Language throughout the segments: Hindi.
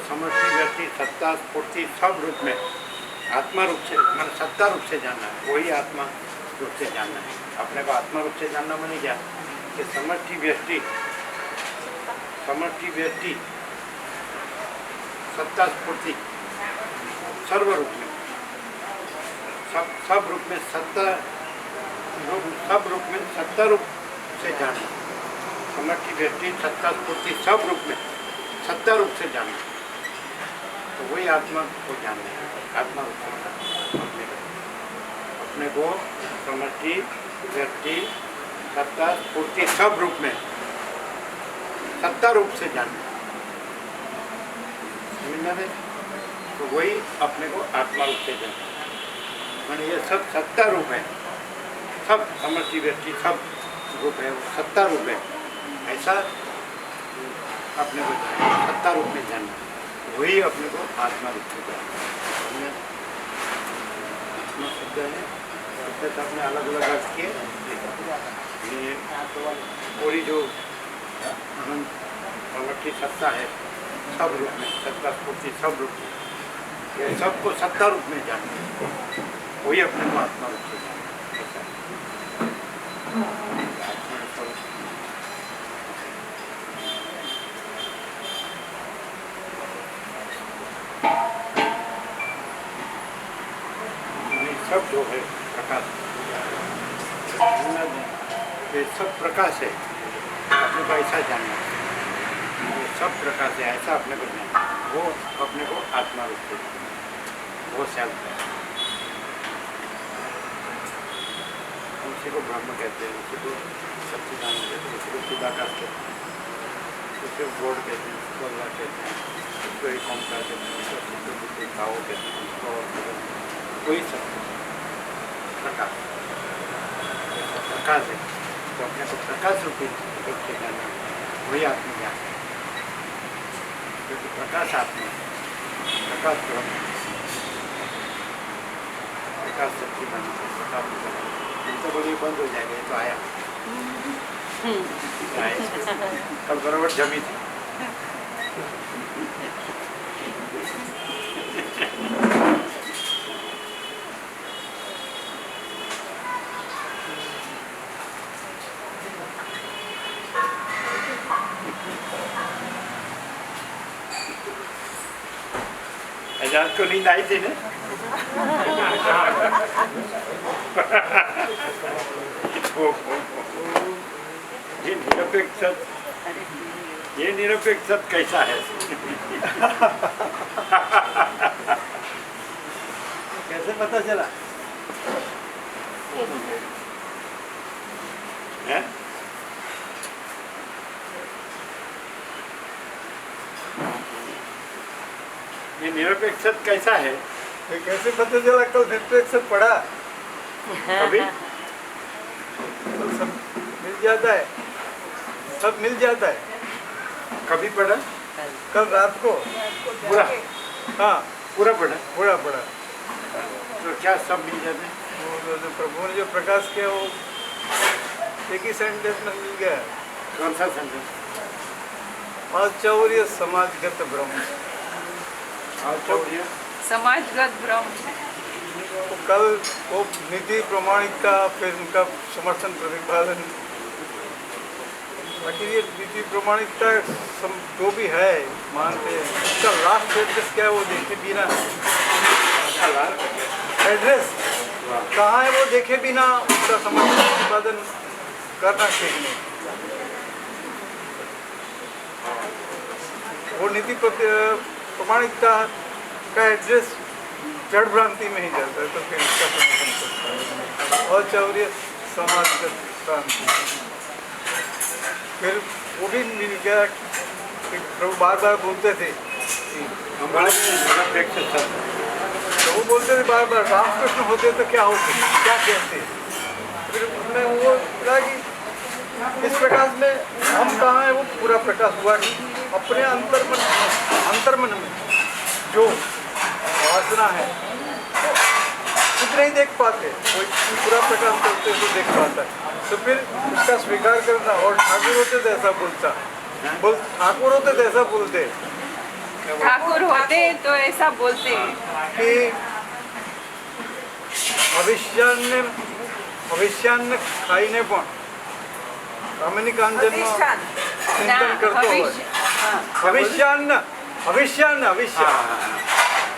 समष्टि व्यक्ति सत्ता स्फूर्ति सब रूप में आत्मा रूप से मतलब सत्ता रूप से जानना है, वही आत्मा रूप से जानना है। अपने को आत्मा रूप से जानना माने क्या कि समष्टि व्यक्ति सत्ता स्फूर्ति सर्व रूप में सब रूप में सब रूप में सत्ता रूप से जानना। समष्टि व्यक्ति सत्ता स्फूर्ति सब रूप में सत्ता रूप से जानना, तो वही आत्मा को जानना है। आत्मा रूप से अपने को समष्टि व्यक्ति सत्ता स्फूर्ति सब रूप में सत्ता रूप से जानना, समझना है? तो वही अपने को आत्मा रूप से जानना, माने ये सब सत्ता रूप है, सब समष्टि व्यक्ति सब रूप है, सत्ता रूप है, ऐसा अपने को जानना, सत्ता रूप में जानना, वही अपने को आत्मा रूप से जानना। आत्मा शब्द है, शब्द आपने अलग अलग अर्थ किए। पूरी जो अनंत समष्टि सत्ता है सब रूप में, सत्ता स्फूर्ति सब रूप में, ये सबको सत्ता रूप में जानना, वही अपने को आत्मा रूप से जानना। सब जो है प्रकाश, ये सब प्रकाश है, अपने को ऐसा जानना, ये सब प्रकाश है ऐसा अपने को जानना, वो अपने को आत्मा रूप से, वो सेल्फ है। उसी को ब्रह्म कहते हैं, उसी को सच्चिदानंद कहते हैं, उसी को चिदाकाश कहते हैं, उसी को बोर्ड कहते हैं, उसको अल्लाह कहते हैं, उसको एक ओंकार कहते हैं, उसको काओ कहते हैं, उसको कोई सब प्रकाश प्रकाश है, तो अपने को प्रकाश रूपी रूप से जानना, वही आत्मज्ञान, क्योंकि प्रकाश आत्मा, प्रकाश ब्रह्म, प्रकाश सच्चिदानंद, प्रकाश तो बोलिए बंद हो जाएगा, ये तो आया कल बराबर जमी थी। आजाद को नींद आई थी ना? ये निरपेक्ष सत कैसा है? कैसे पता चला? है? ये निरपेक्ष सत कैसा है? तो कैसे पता चला? कल निरपेक्ष सत पढ़ा, कभी तो सब मिल जाता है, सब मिल जाता है। कभी पढ़ा? कल रात को पूरा? हाँ पूरा पढ़ा? पूरा पढ़ा। तो क्या सब मिल जाते हैं? वो जो प्रभु ने जो प्रकाश किया वो एक ही सेंटेंस में मिल गया। कौन सा सेंटेंस? आचौर्य समाजगत ब्रह्म। आचौर्य समाजगत ब्रह्म। तो कल वो नीति प्रमाणिकता, फिर उनका समर्थन प्रतिपादन, बाकी ये नीति प्रमाणिकता जो भी है मानते हैं, उसका लास्ट एड्रेस क्या है वो देखे बिना, एड्रेस कहाँ है वो देखे बिना उसका समर्थन प्रतिपादन करना चाहिए। वो नीति प्रमाणिकता का एड्रेस जड़ भ्रांति में ही जाता है, तो फिर इसका समर्थन करता है। अचौर्य समाजगत क्रांति, फिर वो भी मिल गया कि प्रभु बार बार बोलते थे, तो वो बोलते थे बार बार रामकृष्ण होते तो क्या होते, क्या कहते। फिर उसमें वो बोला कि इस प्रकाश में हम कहाँ हैं, वो पूरा प्रकाश हुआ नहीं। अपने अंतर्मन में जो वासना है उतना ही देख पाते, कोई पूरा प्रकाश करते तो देख पाता है। तो फिर उसका स्वीकार करना, और ठाकुर होते तो ऐसा बोलता, ठाकुर होते तो ऐसा बोलते ठाकुर होते तो ऐसा बोलते हैं कि ભવિષ્યાને ખાઈને પણ કામિની કાંચનનો ના, ચિંતન કરતો હોય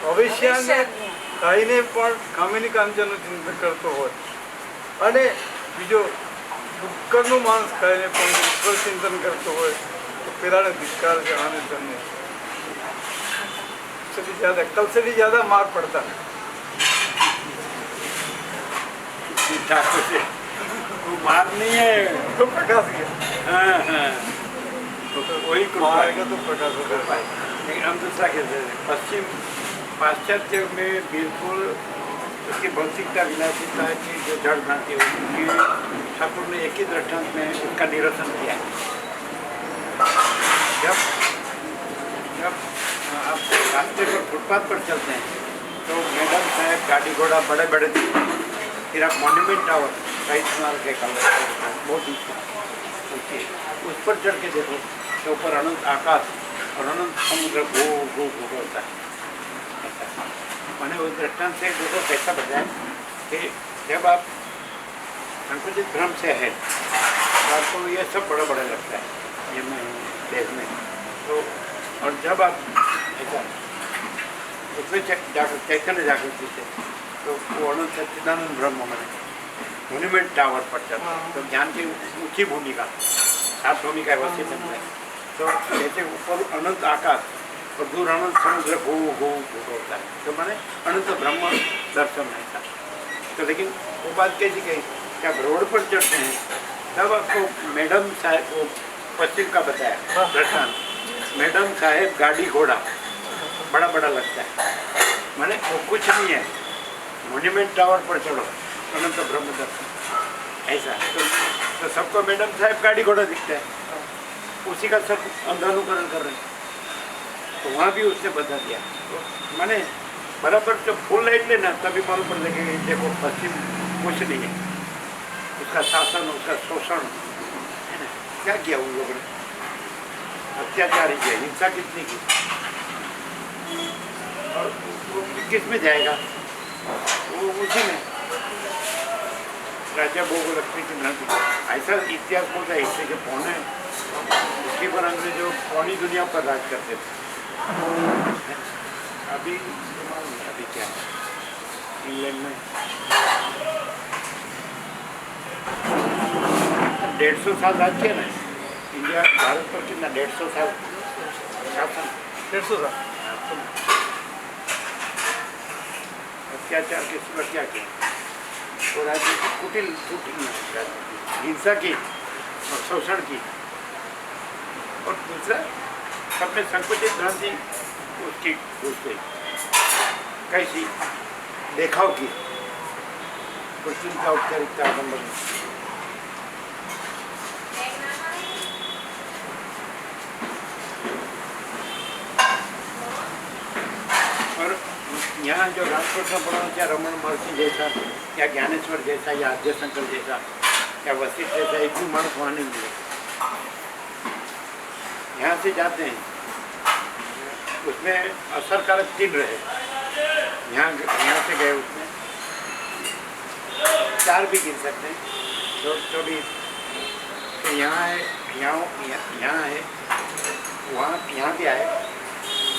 ભવિષ્યાને ખાઈને પણ કામિની કાંચનનું ચિંતન કરતો હોય અને બીજો ડુક્કરનું માંસ ખાઈને પણ ઈશ્વર ચિંતન કરતો હોય તો પેલાને ધિક્કાર છે આને તમને कल से भी ज्यादा मार पड़ता है ठाकुर से वो मार नहीं है तो प्रकाश गया हाँ हाँ तो वही कृपा है। मारेगा तो प्रकाश होगा लेकिन हम दूसरा कहते हैं पश्चिम पाश्चात्य में बिल्कुल उसकी भौतिकता विलासिता की जो जड़ भ्रांति होती है ठाकुर ने एक ही दृष्टांत में उसका निरसन किया है। जब जब आप रास्ते पर फुटपाथ पर चलते हैं तो मैडम साहब गाड़ी घोड़ा बड़े बड़े दिखते हैं। फिर आप मॉन्यूमेंट टावर राइट मार्ग के कलर बहुत ऊँची उस पर चढ़ के देखो तो ऊपर अनंत आकाश और अनंत समुद्र घो घो घो होता है। मैंने उस दृष्टांत से देखो कैसा बताया कि जब आप संकुचित भ्रम से है तो आपको ये सब बड़ा बड़ा लगता है ये मैं देश में तो और जब आप ऐसा उसमें जाकर चैतन्य जागृति से तो वो अनंत सच्चिदानंद ब्रह्म में मॉन्यूमेंट टावर पर चलता है तो ज्ञान की ऊंची भूमिका सात भूमिका वैसे बनता है तो जैसे ऊपर अनंत आकाश और दूर अनंत समुद्र घो घो घो होता है तो मैंने अनंत ब्रह्म दर्शन है था। तो लेकिन वो बात कैसी कही कि आप रोड पर चढ़ते हैं तब आपको मैडम साहब को पश्चिम का बताया दर्शन मैडम साहेब गाड़ी घोड़ा बड़ा बड़ा लगता है मैंने वो कुछ नहीं है मॉन्यूमेंट टावर पर चढ़ो अनंत ब्रह्म दर्शन ऐसा तो सबको मैडम साहेब गाड़ी घोड़ा दिखता है उसी का सब अंधानुकरण कर रहे हैं तो वहाँ भी उसने बता दिया तो मैंने बराबर जब फुल लाइट लेना तभी मालूम पड़ जाएगा कि देखो पश्चिम कुछ नहीं है उसका शासन उसका शोषण है ना क्या किया उन लोगों ने अत्याचार ही किया हिंसा कितनी की और वो किस में जाएगा वो उसी में राजा भोग लक्ष्मी की भ्रांति ऐसा इतिहास बोलता है इससे जो पौने उसके पर अंग्रेजों पौनी दुनिया पर राज करते थे। अभी क्या है इंग्लैंड में 150 साल राज किया ना इंडिया भारत पर कितना 150 साल शासन 150 साल अत्याचार के सिवा क्या किया तो राजनीति कुटिल हिंसा की और शोषण की और दूसरा सब में संकुचित भ्रांति उसकी घुस गई कैसी देखाव की कृत्रिमता औपचारिकता अवलंबन और यहाँ जो रामकृष्ण परमहंस या रमण महर्षि जैसा या ज्ञानेश्वर जैसा या आद्यशंकर जैसा या वशिष्ठ जैसा एक भी मानस वहाँ नहीं मिले। यहाँ से जाते हैं उसमें असरकारक 3 रहे यहाँ से गए उसमें 4 भी गिन सकते हैं तो भी तो यहाँ है यहाँ है वहाँ यहाँ भी आए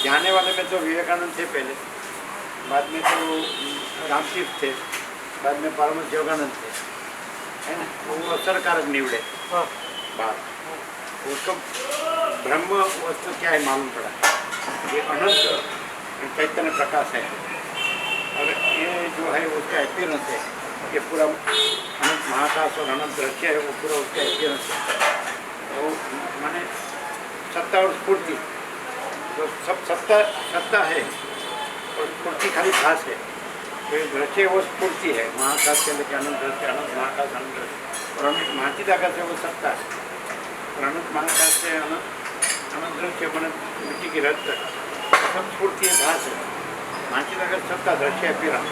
जाने वाले में तो विवेकानंद थे पहले बाद में तो रामतीर्थ थे बाद में परमहंस योगानंद थे है ना वो असरकारक निवड़े बात उसको ब्रह्म वस्तु क्या है मालूम पड़ा ये अनंत चैतन्य प्रकाश है और ये जो है उसका अपीयरेंस है ये पूरा अनंत महाकाश और अनंत दृश्य है वो पूरा उसका अपीयरेंस है तो माने सत्ता और स्फूर्ति तो सब सत्ता है और स्फूर्ति खाली घास है तो ये दृश्य वो स्फूर्ति है महाकाश के लेकर अनंत दृश्य अनंत महाकाश अनंत दृश्य और अनंत महाचिदाकाश है वो सत्ता है और अनंत महाकाश से अनंत दृश्य मन मिट्टी की रत सब स्फूर्ति है घास है महाचिदाकाश सत्ता दृश्य अपीयरेंस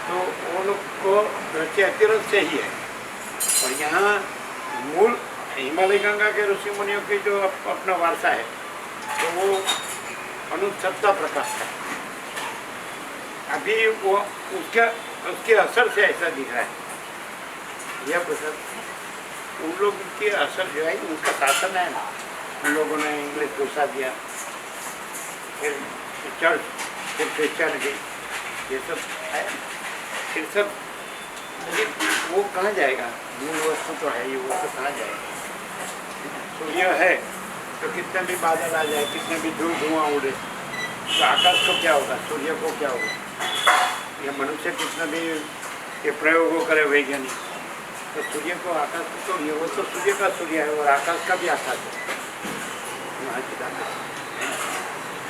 तो वो लोग को दृश्य अपीयरेंस से ही है और यहाँ मूल हिमालय गंगा के ऋषि मुनियों की जो अपना वारसा है तो वो अनंत सत्ता प्रकाश है। अभी वो उसके असर से ऐसा दिख रहा है। यह प्रसर उन लोगों के असर जो है उनका शासन है ना, उन लोगों ने इंग्लिश घुसा दिया, फिर चर्च, फिर क्रिश्चियनिटी, ये सब है, फिर सब वो कहाँ जाएगा? मूल वस्तु तो है ये, वो तो कहाँ जाएगा? सूर्य है तो कितने भी बादल आ जाए, कितने भी धुआं उड़े, तो आकाश को क्या होगा? सूर्य को क्या होगा? ये मनुष्य कितना भी ये प्रयोगों करे वैज्ञानिक, तो सूर्य को आकाश को तो ये, वो तो सूर्य का सूर्य है और आकाश का भी आकाश है। वहाँ की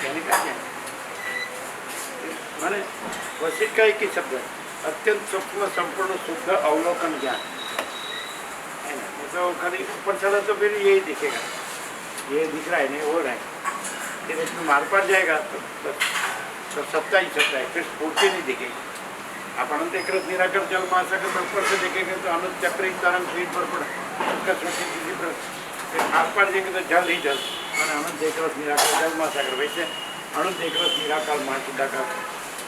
कहने का क्या माने वशिष्ठ का एक ही शब्द है, अत्यंत सूक्ष्म संपूर्ण शुद्ध अवलोकन ज्ञान है ना। तो खाली ऊपर चला तो फिर यही दिखेगा, ये दिख रहा है नहीं हो रहा है, फिर इसमें मार पार जाएगा तो सत्ता ही सत्ता है, फिर स्फूर्ति नहीं दिखेगी। आप अनंत एक निराकर जल महासागर में ऊपर से देखेंगे तो अनंत चक्री तरंग स्वीट पर पड़ा उसका सृष्टि किसी पर, फिर आस पार देंगे तो जल ही जल, मैंने अनंत एक रस निराकर जल महासागर, वैसे अनंत एक रस निराकार महासिद्धाकार,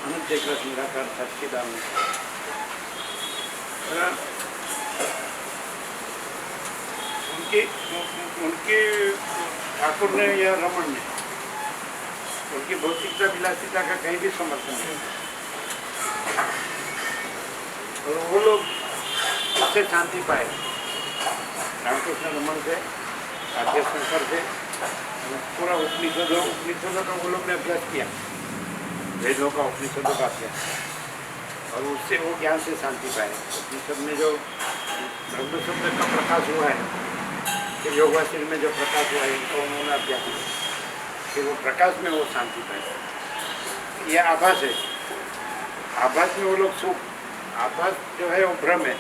अनंत एक रस निराकार सच्चिदानंद। उनकी ठाकुर ने या रमन ने उनकी भौतिकता विलासिता का कहीं भी समर्थन नहीं, और वो लोग उससे शांति पाए। रामकृष्ण रमन से, आद्य शंकर से, पूरा उपनिषदों का वो लोग ने अभ्यास किया, वेदों का उपनिषदों का अभ्यास, और उससे वो ज्ञान से शांति पाए। उपनिषद में जो ब्रह्म शब्द का प्रकाश हुआ है, कि योग वासिष्ठ में जो प्रकाश हुआ है, इनको उन्होंने अभ्यास किया, कि वो प्रकाश में वो शांति पाए। यह आभास है, आभास में वो लोग सुख, आभास जो है वो भ्रम है,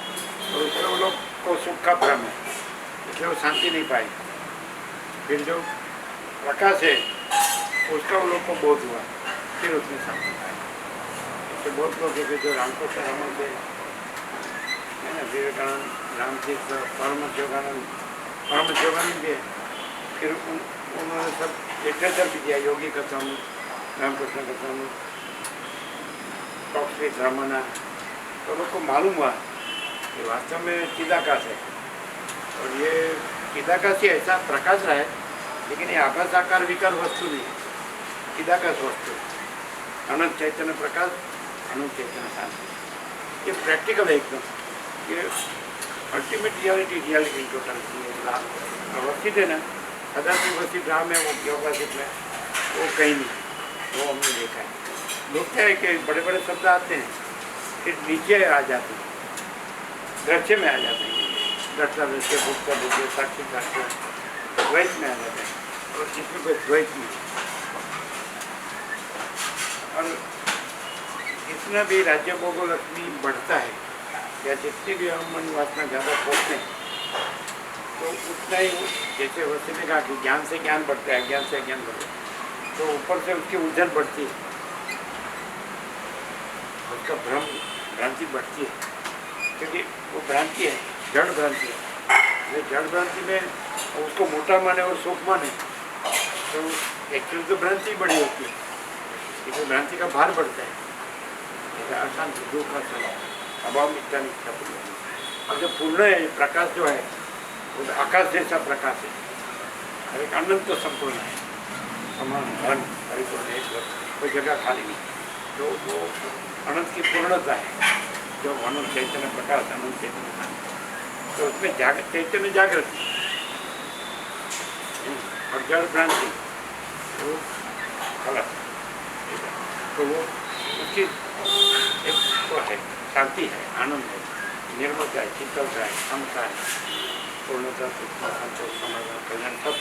और उसमें वो लोग को सुख का भ्रम है, इसलिए वो शांति नहीं पाए। फिर जो प्रकाश है उसका वो लोग को बोध हुआ, फिर उसमें शांति पाए। इससे बहुत लोग हैं जो रामकृष्ण रमन से है ना, विवेकानंद, रामतीर्थ, परम योगानंद भी है, फिर उन्होंने सब लिटरेचर भी दिया, योगी कथम, रामकृष्ण कथम, टॉक्सिक रमना, तो लोग को मालूम हुआ कि वास्तव में चिदाकाश है, और ये चिदाकाश ही ऐसा प्रकाश रहा है, लेकिन ये आकाश आकार विकार वस्तु नहीं है, चिदाकाश वस्तु, अनंत चैतन्य प्रकाश, अनंत चैतन्य शांति। ये प्रैक्टिकल है एकदम, ये अल्टीमेट रियलिटी टोटल अवस्थित है ना, कदाचित वस्तित राम है वो योगासित में, वो कहीं नहीं, वो हमने देखा है। लोग क्या है कि बड़े बड़े शब्द आते हैं, फिर नीचे आ जाते हैं, दृश्य में आ जाते हैं, दृष्टा दृश्य, भुक्ता दृश्य, साक्षी साक्ष्य, द्वैत में आ जाते हैं, और इसमें कोई द्वैत नहीं। और इतना भी राज्य भोगो लक्ष्मी बढ़ता है, या जितनी भी हम मन वासना ज़्यादा खोजते हैं, तो उतना ही, जैसे वैसे ने कहा कि ज्ञान से ज्ञान बढ़ता है, ज्ञान से ज्ञान बढ़ता है, तो ऊपर से उसकी उलझन बढ़ती है, उसका भ्रांति बढ़ती है, क्योंकि वो भ्रांति है, जड़ भ्रांति है। ये जड़ भ्रांति में उसको मोटा माने और सुख माने, तो एक्चुअली तो भ्रांति बड़ी होती है, इसमें भ्रांति का भार बढ़ता है, जैसे अशांति, दुख, अभाव, मिथ्या, निष्ठा, और जो पूर्ण है प्रकाश जो है वो तो आकाश जैसा प्रकाश है, हर एक अनंत तो संपूर्ण है, समान धन परिपूर्ण, एक कोई जगह खाली नहीं, तो वो अनंत की पूर्णता है, जो अनंत चैतन्य प्रकाश, अनंत चैतन्य शांति, तो उसमें चैतन्य जागृति और जड़ भ्रांति वो गलत, तो वो उसकी एक वो है, शांति है, आनंद है, निर्मलता है, शीतलता है, क्षमता है, पूर्णता, संतोष, समाधान, कल्याण सब।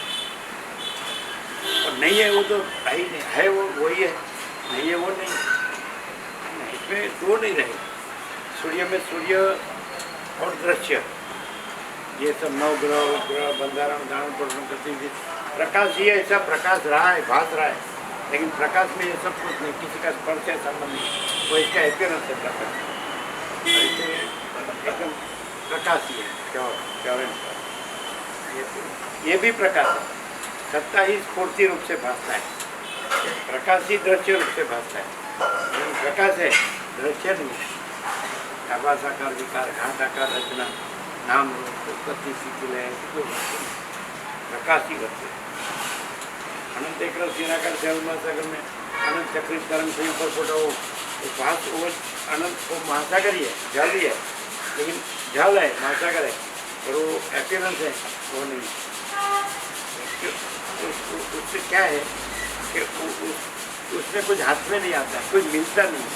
और नहीं है वो तो है ही नहीं, है वो वही है, नहीं है वो नहीं, इसमें दो नहीं रहे। सूर्य में सूर्य और दृश्य, ये सब नवग्रह उपग्रह बंधारण दान प्रश्न गतिविधि, प्रकाश ही ऐसा प्रकाश रहा है, भास रहा है, लेकिन प्रकाश में ये सब कुछ नहीं, किसी का स्पर्श है संबंध नहीं, वो इसका एपियरेंस है प्रकाश, एकदम प्रकाश ही है, प्योर ये भी प्रकाश है, सत्ता ही स्फूर्ति रूप से भासता है, प्रकाश ही दृश्य रूप से भासता है, लेकिन प्रकाश है, दृश्य नहीं है। आभास आकार विकार घाट आकार रचना नाम रूप उत्पत्ति स्थिति लय तो प्रकाश ही वस्तु है। अनंत एक रस निराकार जल महासागर में अनंत चक्रित तरंग से ऊपर फोटा वो भास वो अनंत वो महासागर ही है, जल ही है, लेकिन जल है, महासागर है, और वो अपीयरेंस है, वो नहीं। उससे क्या है कि उसमें कुछ हाथ में नहीं आता, कुछ मिलता नहीं।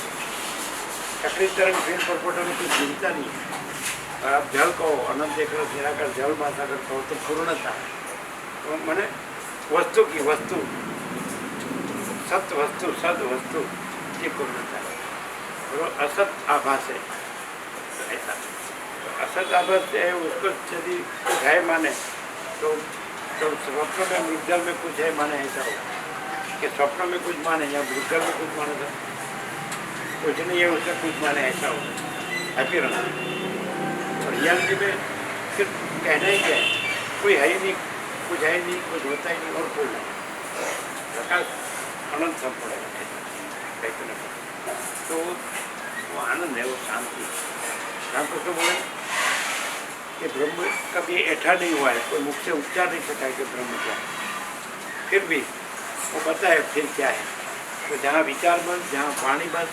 चक्रित तरंग फिर परपोटा में कुछ मिलता नहीं है। और आप जल कहो, अनंत एक रस निराकार जल महासागर कहो तो पूर्णता है, तो मैंने वस्तु की वस्तु, सत्य वस्तु, सद वस्तु की पूर्णता है, और असत आभास है ऐसा। असत आभास है, उसको यदि कुछ है माने तो स्वप्न में मृगजल में कुछ है माने ऐसा होगा कि स्वप्न में कुछ माने या मृगजल में कुछ माने तो कुछ नहीं है, उसमें कुछ माने ऐसा होगा अपीयरेंस। और रियलिटी में फिर कहना ही क्या है, कोई है ही नहीं, कुछ है ही नहीं, कुछ होता ही नहीं, और कोई नहीं। प्रकाश अनंत संपूर्ण है, कहते न तो वो आनंद है, वो शांति। रामकृष्ण बोले कि ब्रह्म कभी ऐठा नहीं हुआ है, कोई मुख से उच्चार नहीं सका है कि ब्रह्म क्या है, फिर भी वो बताए फिर क्या है। तो जहाँ विचार बस, जहाँ वाणी बस,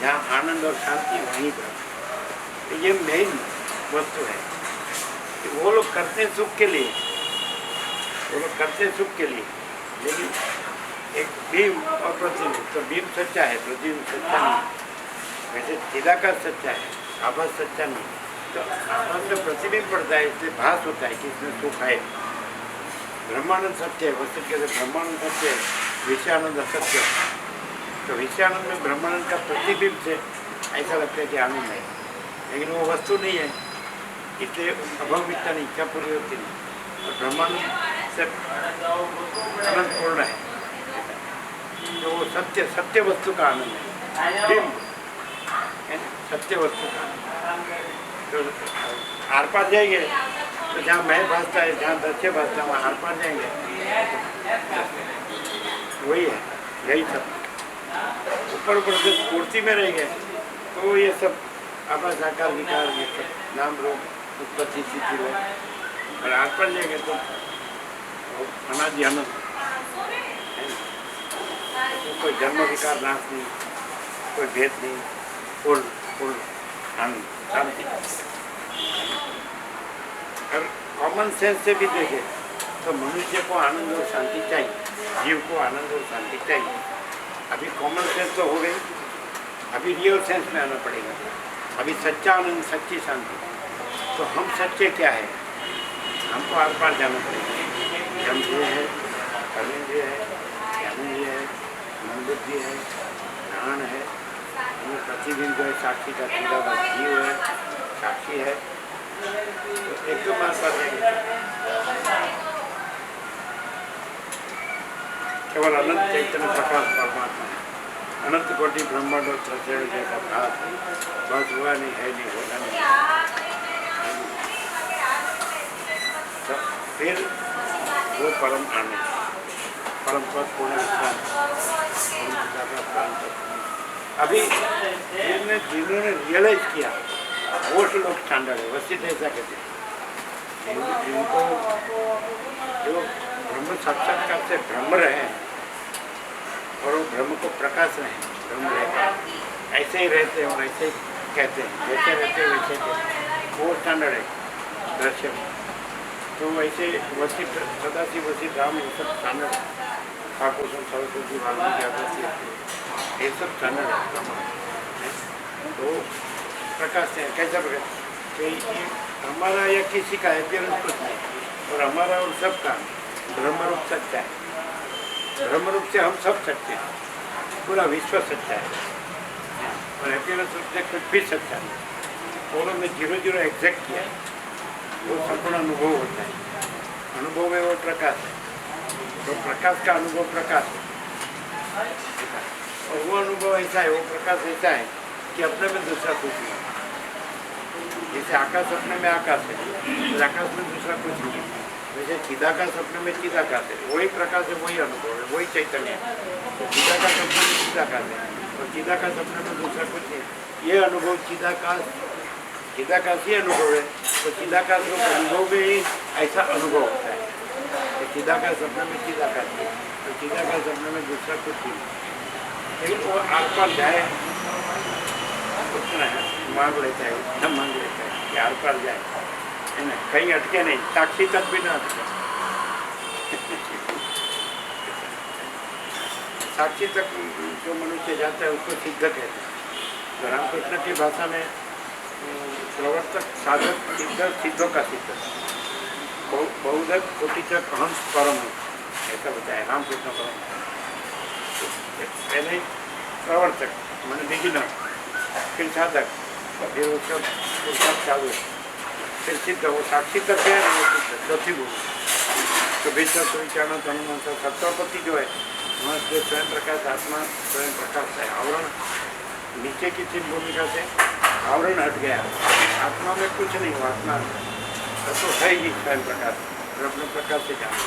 जहाँ आनंद और शांति, वहीं ब्रह्म। तो ये मेन वस्तु है कि वो लोग करते हैं सुख के लिए, वो लोग करते हैं सुख के लिए, लेकिन एक भीम और प्रतिबिंब, तो भीम सच्चा है, प्रतिबिंब सच्चा नहीं। वैसे चिदाकार सच्चा है, आभास सच्चा नहीं। तो आभास में प्रतिबिंब पड़ता है, इसलिए भास होता है कि इसमें सुख है। ब्रह्मानंद सत्य है, वस्तु कहते ब्रह्मानंद सत्य है, विषयानंद असत्य है। तो विषयानंद में ब्रह्मानंद का प्रतिबिंब से ऐसा लगता है कि आनंद है, लेकिन वो वस्तु नहीं है, इसलिए अभंगता नहीं, इच्छा पूरी होती नहीं। और ब्रह्मानंद से आनंद पूर्ण है, तो वो सत्य, सत्य वस्तु का आनंद है, बिंब है, सत्य वस्तु का आनंद। तो आर पार जाएंगे तो जहाँ मैं भासता है, जहाँ दृश्य भासता है, वहाँ आर पार जाएंगे, वही है, यही सब। ऊपर ऊपर से मूर्ति में रहेंगे तो ये सब आभास आकार विकार, ये सब नाम रूप उत्पत्ति स्थिति है। और आर पर जाएंगे तो अनादि अनंत, तो कोई जन्म विकार नाश नहीं, कोई भेद नहीं, पूर्ण पूर्ण आनंद शांति। और कॉमन सेंस से भी देखें तो मनुष्य को आनंद और शांति चाहिए, जीव को आनंद और शांति चाहिए। अभी कॉमन सेंस तो हो गई, अभी रियल सेंस में आना पड़ेगा, अभी सच्चा आनंद, सच्ची शांति। तो हम सच्चे क्या है, हमको आर पार जाना पड़ेगा। जम है, कर्मेंद्रिय है, ज्ञानेंद्रिय है, मन बुद्धि है, ज्ञान है, हमें प्रतिबिंब है, साक्षी का सीधा बात जीव है, साक्षी है, तो एकदम आर पार जाएंगे। केवल अनंत चैतन्य प्रकाश परमात्मा है, अनंत कोटि ब्रह्मांड और त्रिशूल जैसा भास, बस हुआ नहीं है, नहीं होगा नहीं। तो फिर वो परम आनंद, परम पद पूर्ण विश्राम, अभी जिन्होंने रियलाइज किया वो लोग स्टैंडर्ड है, वस्तुत ऐसा कहते हैं। जिनको जो ब्रह्म साक्षात्कार से ब्रह्म रहे और वो ब्रह्म को प्रकाश रहे, ब्रह्म रहते ऐसे ही रहते हैं और ऐसे ही कहते हैं, जैसे रहते हैं वैसे कहते हैं, वो स्टैंडर्ड है दृश्य में। तो वैसे वशिष्ठ, सदाशिव, वशिष्ठ, राम, ये सब स्टैंडर्ड, ठाकुर सरस्वती, वाल्मीकि, अगस्त्य, ये सब स्टैंडर्ड है ब्रह्म। तो प्रकाश है कैसा प्रकाश कि हमारा या किसी का अपीयरेंस कुछ नहीं, और हमारा और सबका ब्रह्मरूप सच्चा है। ब्रह्मरूप से हम सब सच्चे हैं, पूरा विश्व सच्चा है, और अपीयरेंस रूप से कुछ भी सच्चा नहीं। दोनों में 0-0 एग्जैक्ट किया है, वो संपूर्ण अनुभव होता है। अनुभव में वो प्रकाश है, तो प्रकाश का अनुभव प्रकाश है, और वो अनुभव ऐसा है, वो प्रकाश ऐसा है कि अपने में दूसरा कुछ नहीं। जैसे आकाश अपने में आकाश है, तो आकाश में दूसरा कुछ नहीं है, वैसे चिदाकाश अपने में चिदाकाश है, वही प्रकाश है, वही अनुभव है, वही चैतन्य है। तो चिदाकाश अपने में चिदाकाश है और चिदाकाश अपने में दूसरा कुछ नहीं। ये अनुभव चिदाकाश ही अनुभव है। तो चिदाकाश रूप अनुभव में ही ऐसा अनुभव होता है कि चिदाकाश अपने में चिदाकाश है, तो चिदाकाश अपने में दूसरा कुछ नहीं। लेकिन वो आर पार जाए उतना है, मांग लेता है, उतना मांग लेता है कि आर पार जाए, है ना, कहीं अटके नहीं, साक्षी तक भी ना अटके। साक्षी तक जो मनुष्य जाता है उसको सिद्ध कहते हैं। तो रामकृष्ण की भाषा में प्रवर्तक, साधक, सिद्ध, सिद्धों का सिद्ध, बहुधक कोटिचक हंस परम ऐसा बताया रामकृष्ण परम। पहले प्रवर्तक मैंने बिगिनर, फिर साधक, फिर वो सब चालू, फिर सिद्ध, वो साक्षी तक है, वो सिद्ध, चौथी भूमि। तो भीतर परिचालन हनुमान सप्तपति जो है वहाँ से स्वयं प्रकाश आत्मा स्वयं प्रकाश है। आवरण नीचे की तीन भूमिका से आवरण हट गया, आत्मा में कुछ नहीं हुआ, आत्मा तो है ही स्वयं प्रकाश और अपने प्रकाश से जाना,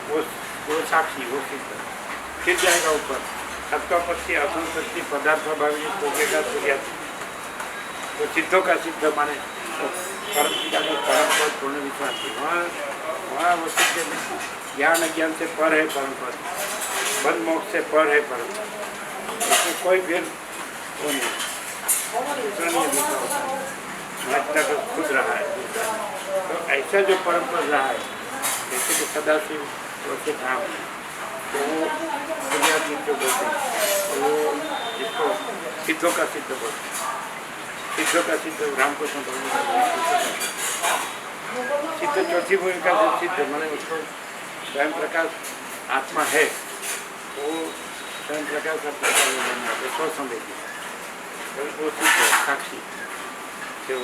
वो साक्षी, वो सिद्ध। फिर जाएगा ऊपर सप्तपति, असंशक्ति, पदार्थ भावी भोगेगा सूर्य, तो सिद्धों का सिद्ध माने तो परम पद पूर्ण विश्वास। वहाँ वो सिद्ध ज्ञान अज्ञान से पर है परम पद, बंद मोक्ष से पर है परम पद, इसमें कोई फिर वो नहीं, दूसरा नहीं दूसरा होता है, महत्ता का खुद रहा है दूसरा। तो ऐसा जो परम पद रहा है, जैसे कि सदाशिव वैसे धाम, तो वो दुनिया जो बोलते हैं, तो वो जिसको सिद्धों का सिद्ध बोलते हैं, सिद्धों का सिद्ध रामकृष्ण सिद्ध चौथी भूमिका से सिद्ध मैंने उसको स्वयं प्रकाश आत्मा है, वो स्वयं प्रकाश स्व संवेदी, वो सिद्ध साक्षी जो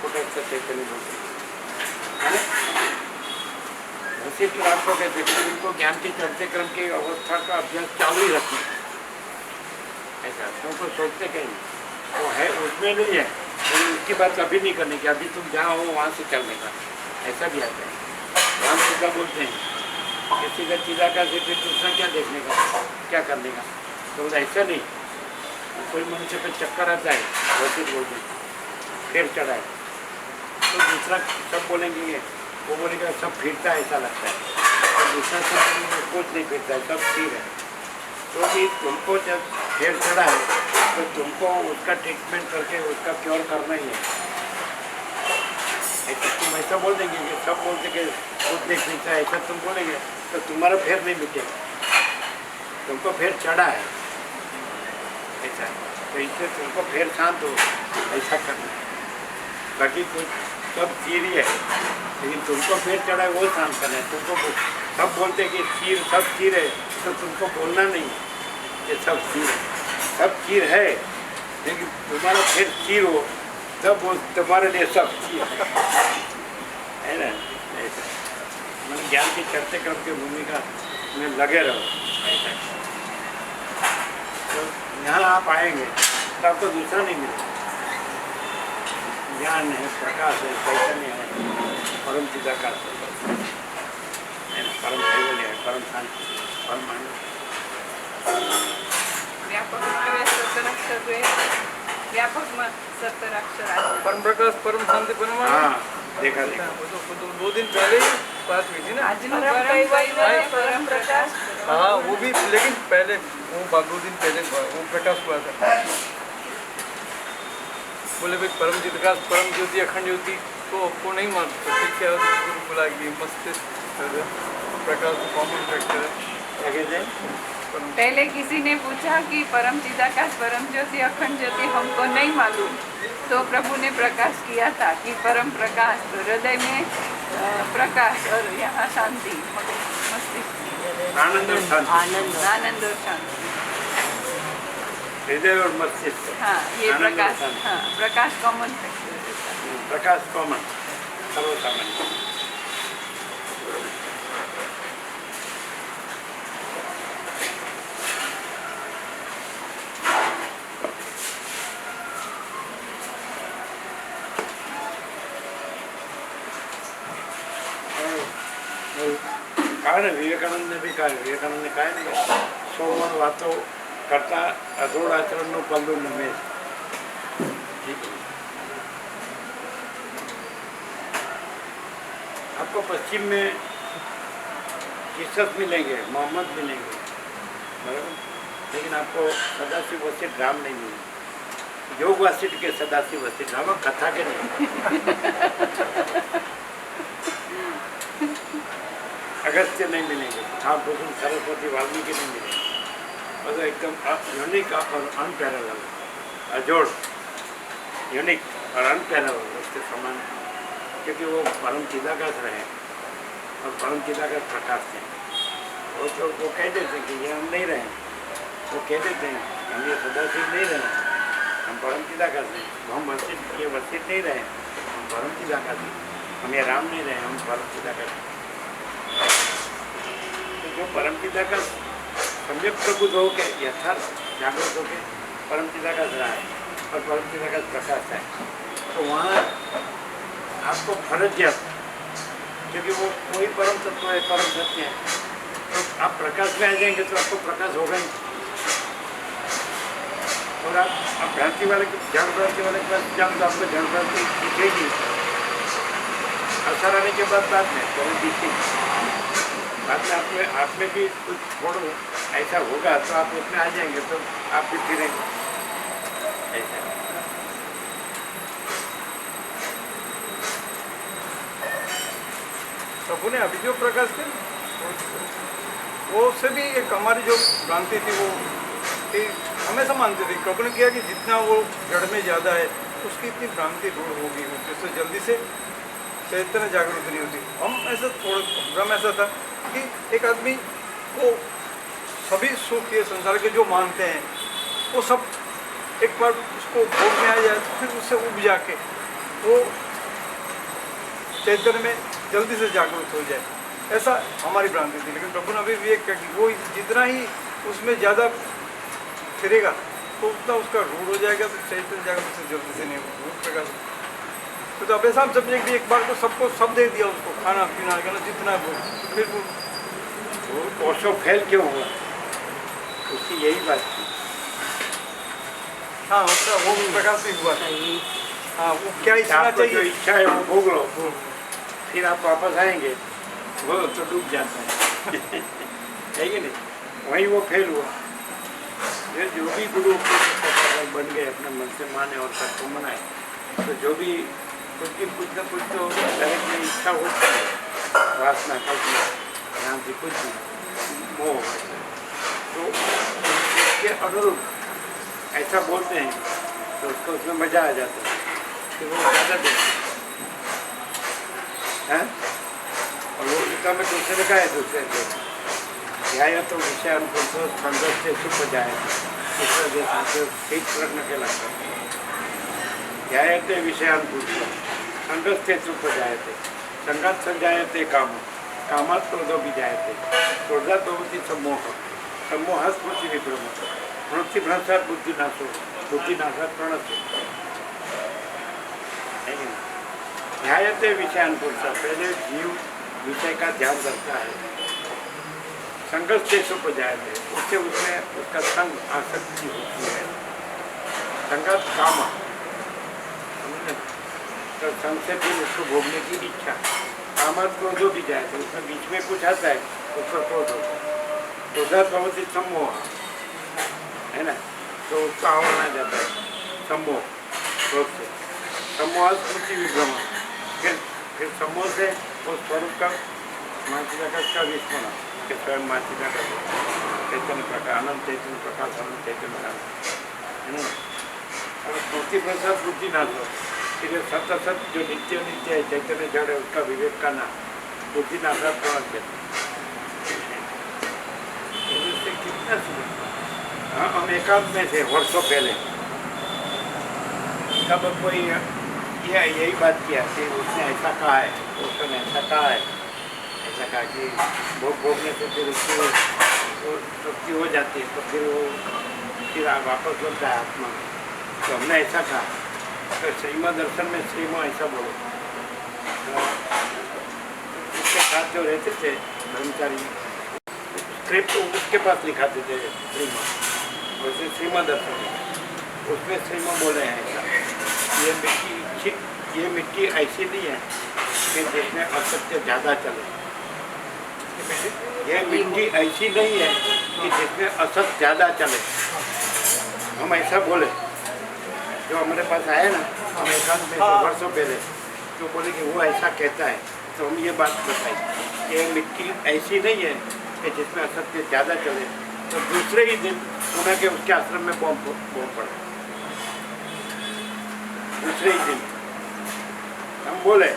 कुटस्थ चैतन्य बोलते हैं। वशिष्ठ राम को कहते हैं उनको ज्ञान के चढ़ते क्रम की अवस्था का अभ्यास चालू ही रखना ऐसा, क्योंकि सोचते कहीं वो है उसमें नहीं है, लेकिन उसकी बात कभी नहीं करने की, अभी तुम जहाँ हो वहाँ से चलने का, ऐसा भी आता है। राम सीधा बोलते हैं किसी का चिदा का से फिर दूसरा क्या देखने का, क्या करने का, तो ऐसा नहीं। कोई मनुष्य पर चक्कर आता है, वशिष्ठ बोलते हैं फिर चढ़ा है, तो दूसरा सब बोलेंगे, वो बोलेगा सब फिरता है ऐसा लगता है, और दूसरा सब बोलेंगे कुछ नहीं फिरता है, सब स्थिर है। तो भी तुमको जब फिर चढ़ा है तो तुमको उसका ट्रीटमेंट करके उसका क्योर करना ही है। ऐसा तुम ऐसा बोल देंगे कि सब बोलते कि कुछ नहीं फिरता है, ऐसा तुम बोलेंगे तो तुम्हारा फिर नहीं मिटेगा, तुमको फिर चढ़ा है ऐसा, तो इससे तुमको फिर शांत हो ऐसा करना है। बाकी कुछ सब स्थिर ही है, लेकिन तुमको फिर चढ़ा है वो शांत करना है। तुमको सब बोलते कि स्थिर सब स्थिर है, तो तुमको बोलना नहीं कि सब स्थिर है, सब स्थिर है, लेकिन तुम्हारा फिर स्थिर हो तब वो तुम्हारे लिए सब स्थिर है ना। ऐसा मैंने ज्ञान के चढ़ते क्रम की भूमिका में लगे रहो ऐसा। तो यहाँ आप आएंगे तो आपको दूसरा नहीं मिलेगा, ज्ञान है, प्रकाश है, चैतन्य है, परम चिदाकाश है ना, परम कैवल्य है, परम शांति, परम आनंद। व्यापक में 70 अक्षर जो है, व्यापक में 70 अक्षर आते हैं। परम प्रकाश परम शांति परम हाँ देखा देखा, वो 2 दिन पहले ही बात हुई थी ना। आज नो परम प्रकाश, हाँ वो भी, लेकिन पहले वो 2 दिन पहले वो प्रकाश हुआ था। बोले भाई परम चिदाकाश परम ज्योति अखंड ज्योति तो आपको नहीं मानते, फिर क्या बोला कि मस्तिष्क प्रकाश कॉमन फैक्टर है। पहले किसी ने पूछा कि परम चिदाकाश परम ज्योति अखंड ज्योति हमको नहीं मालूम, तो प्रभु ने प्रकाश किया था कि परम प्रकाश, हृदय में प्रकाश और यहाँ शांति, मस्तिष्क आनंद और शांति, आनंद और शांति, हृदय और मस्तिष्क। हाँ ये आनंद और प्रकाश, शांति। हाँ प्रकाश कॉमन फैक्टर। प्रकाश कॉमन सर्वसामान्य। कहा ना, विवेकानंद ने भी कहा, विवेकानंद ने कहा नहीं, 100 मन बातों करता अधोड़ आचरण नो पल्लू न में। ठीक है, आपको पश्चिम में जीसस मिलेंगे, मोहम्मद मिलेंगे, बराबर, लेकिन आपको सदाशिव वशिष्ठ राम नहीं मिलेंगे। योग वासिष्ठ के सदाशिव वशिष्ठ राम, कथा के नहीं। अगस्त्य नहीं मिलेंगे, ठाकुर सरस्वती वाल्मीकि नहीं मिलेंगे। मतलब एकदम यूनिक और अनपैरेलल, अजोड़, यूनिक और अनपैरेलल उसके समान, क्योंकि वो परम चिदाकाश रहे और परम चिदाकाश प्रकाश हैं। वो कह देते हैं कि ये हम नहीं रहे, वो कह देते हैं हम ये सदाशिव नहीं रहे, हम परम चिदाकाश नहीं, हम वशिष्ठ, ये वशिष्ठ नहीं रहे, हम परम चिदाकाश नहीं, हम ये राम नहीं रहे, हम परम चिदाकाश। तो जो परम चिदाकाश सम्यक प्रबुद्ध होकर यथार्थ जागृत होकर परम चिदाकाश रहा है और परम चिदाकाश प्रकाश है, तो वहाँ आपको फर्ज है, क्योंकि वो कोई परम तत्व है, परम सत्य है, तो आप प्रकाश में आ जाएंगे तो आपको प्रकाश होगा ही। और आप भ्रांति वाले जड़ भ्रांति वाले के पास जाओ तो आपको जड़ भ्रांति दिखेगी, असर आने के बाद में कभी दिखेगी, बाद में आप में भी कुछ थोड़ा ऐसा होगा तो आप उसमें आ जाएंगे, तो आप भी फिरेंगे ऐसा। प्रभु ने अभी जो प्रकाश किया वो से भी एक हमारी जो भ्रांति थी वो हमेशा मानते थे, प्रभु ने किया कि जितना वो जड़ में ज़्यादा है उसकी इतनी भ्रांति दूर होगी, उससे जल्दी से चैतन्य जागृत नहीं होती। हम ऐसा थोड़ा भ्रम ऐसा था कि एक आदमी को सभी सुख ये संसार के जो मानते हैं वो सब एक बार उसको भोग में आ जाए तो फिर उससे उब जाके वो चैतन्य में जल्दी से जागरूक हो जाए, ऐसा हमारी भ्रांति थी। लेकिन प्रभु ने अभी विवेक किया कि वो जितना ही उसमें ज़्यादा फिरेगा तो उतना उसका रूढ़ हो जाएगा, तो चैतन्य जागरूक से जल्दी से नहीं होगा। तो अब ऐसा हम समझे कि एक बार को सबको सब दे दिया, उसको खाना पीना करना जितना वो, फिर वो कोसों फैल क्यों हुआ, उसकी यही बात थी। हाँ, उसका वो प्रकाश भी हुआ था। हाँ, वो क्या इच्छा चाहिए, जो इच्छा है वो भोग लो, फिर आप वापस आएंगे, वो तो डूब जाता है है कि नहीं, वहीं वो फेल हुआ। ये जो भी गुरु बन गए अपने मन से माने और सबको मनाए, तो जो भी कुछ न कुछ तो दरेक में इच्छा होती है, वासना कल्पना, यहाँ से कुछ भी मोह, तो उसके अनुरूप ऐसा बोलते हैं तो उसको उसमें मजा आ जाता है कि वो ज़्यादा देते हैं। और वो गीता में दूसरे ने कहा है, दूसरे से ध्याय तो विषय अनुकूल तो संघर्ष से सुख जाए, दूसरा देश ठीक प्रश्न के लगता है। ध्यायते विषय अनुकूल संघर्ष से सुख जाए थे, संघर्ष संजायते काम, कामात क्रोधो भी जायते, क्रोधात भवति सम्मोह, सम्मोह स्मृति विभ्रम, स्मृति भ्रंशात बुद्धि नाशो, बुद्धि नाशात प्रणश्य। ध्यायते विषय अनुकूल, पहले जीव विषय का ध्यान करता है, संघर्ष से सुख जाए थे, उससे उसमें उसका संग आसक्ति होती है, संघर्ष काम, तो संग से फिर उसको भोगने की इच्छा, कामत क्रोधो भी जाए थे, उसमें बीच में कुछ आता है उसका क्रोध होता है, क्रोधात भवति सम्मोह, है ना, तो उसका आवरण आ जाता है सम्मोह, क्रोध से, सम्मोह स्मृति विभ्रम, फिर सम्मोह से उस स्वरूप का मानसिका विस्मरण के स्वयं मानसिका का चैतन्य प्रकाश, अनंत चैतन्य प्रकाश, अनंत चैतन्य प्रकाश, है ना। और स्मृति प्रसाद बुद्धि नाश हो, फिर सत असत जो नित्य नित्य है, चैतन्य जड़ है, उसका विवेक का नाश, बुद्धि नाशात प्रणश्य। इससे कितना सुना। हाँ, हम एकांत में थे वर्षों पहले, तब कोई यही बात किया कि उसने ऐसा कहा है, उसने ऐसा कहा है, ऐसा कहा कि भोग भोगने से फिर उसकी तृप्ति हो जाती है, तो फिर वापस लौटता है आत्मा में, तो हमने ऐसा कहा। तो श्रीमद दर्शन में श्रीमो ऐसा बोलो, इससे साथ जो रहते थे ब्रह्मचारी, स्क्रिप्ट उसके पास लिखाते थे श्रीमा, वैसे श्रीमा दर्शन उसमें श्रीमा बोले हैं ऐसा, ये मिट्टी ऐसी नहीं है कि जिसमें असत्य ज़्यादा चले। ये मिट्टी ऐसी नहीं है कि जिसमें असत ज़्यादा चले। हम ऐसा बोले, जो हमारे पास आए ना, हम एकांत में वर्षों पहले तो बोले कि वो ऐसा कहता है, तो हम ये बात बताई, ये मिट्टी ऐसी नहीं है कि जिसमें असत्य ज़्यादा चले। तो दूसरे ही दिन उन्हें के उसके आश्रम में बॉम्ब पड़ा, दूसरे ही दिन हम बोले,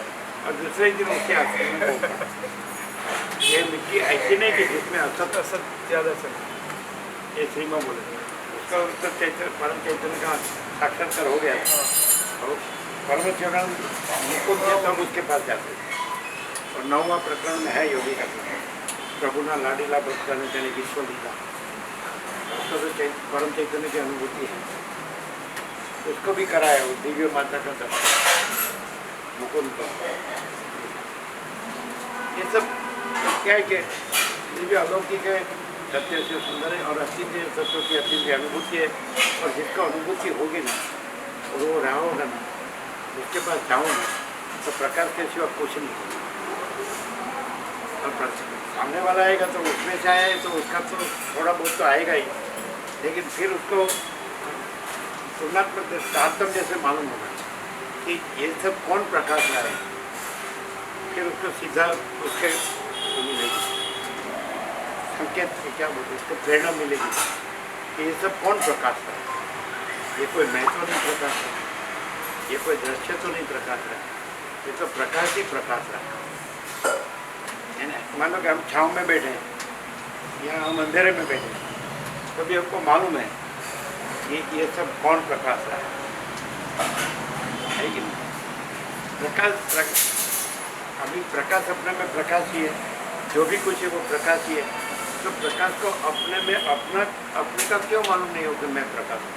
और दूसरे ही दिन उसके आश्रम में बॉम्ब पड़ा। ये मिट्टी ऐसी नहीं कि जिसमें असत ज़्यादा चले, ये श्रीमा बोले। उसका उत्तर चैतन्य परम चैतन्य का साक्षात्कार हो गया, और परम चरण मुकुंद जी तब उसके पास जाते थे। और 9वां प्रकरण में है योगी का प्रकरण, प्रभुना लाडीला भक्त जाने विश्व लीला, उसका तो परम चैतन्य की अनुभूति है, उसको भी कराया वो दिव्य माता का दर्शन मुकुंद को। ये सब क्या है कि दिव्य अलौकिक है, सत्य से सुंदर है, और अतीत सत्यों की अतीत अनुभूति है। और जिसको अनुभूति होगी ना, और वो रहा होगा ना, उसके पास जाओ ना, तो प्रकाश के सिवा कुछ नहीं होगा। और सामने वाला आएगा तो उसमें से आया है, तो उसका तो थोड़ा बहुत तो आएगा ही, लेकिन फिर उसको तुलनात्मक तारतम्य जैसे मालूम होगा कि ये सब कौन प्रकाश रहा है। फिर उसको सीधा उसके मिलेगी संकेत, क्या बोलते उसको प्रेरणा मिलेगी कि ये सब कौन प्रकाश रहा है। ये कोई मैं तो नहीं प्रकाश रहा, ये कोई दृश्य तो नहीं प्रकाश रहा, ये तो प्रकाश ही प्रकाश रहा है ना। मानो कि हम छाँव में बैठे हैं या हम अंधेरे में बैठे हैं, तो भी हमको मालूम है ये सब कौन प्रकाश रहा है कि प्रकाश। अभी प्रकाश अपने में प्रकाश ही है, जो भी कुछ है वो प्रकाश ही है। तो प्रकाश को अपने में अपने का क्यों मालूम नहीं हो कि मैं प्रकाश हूँ।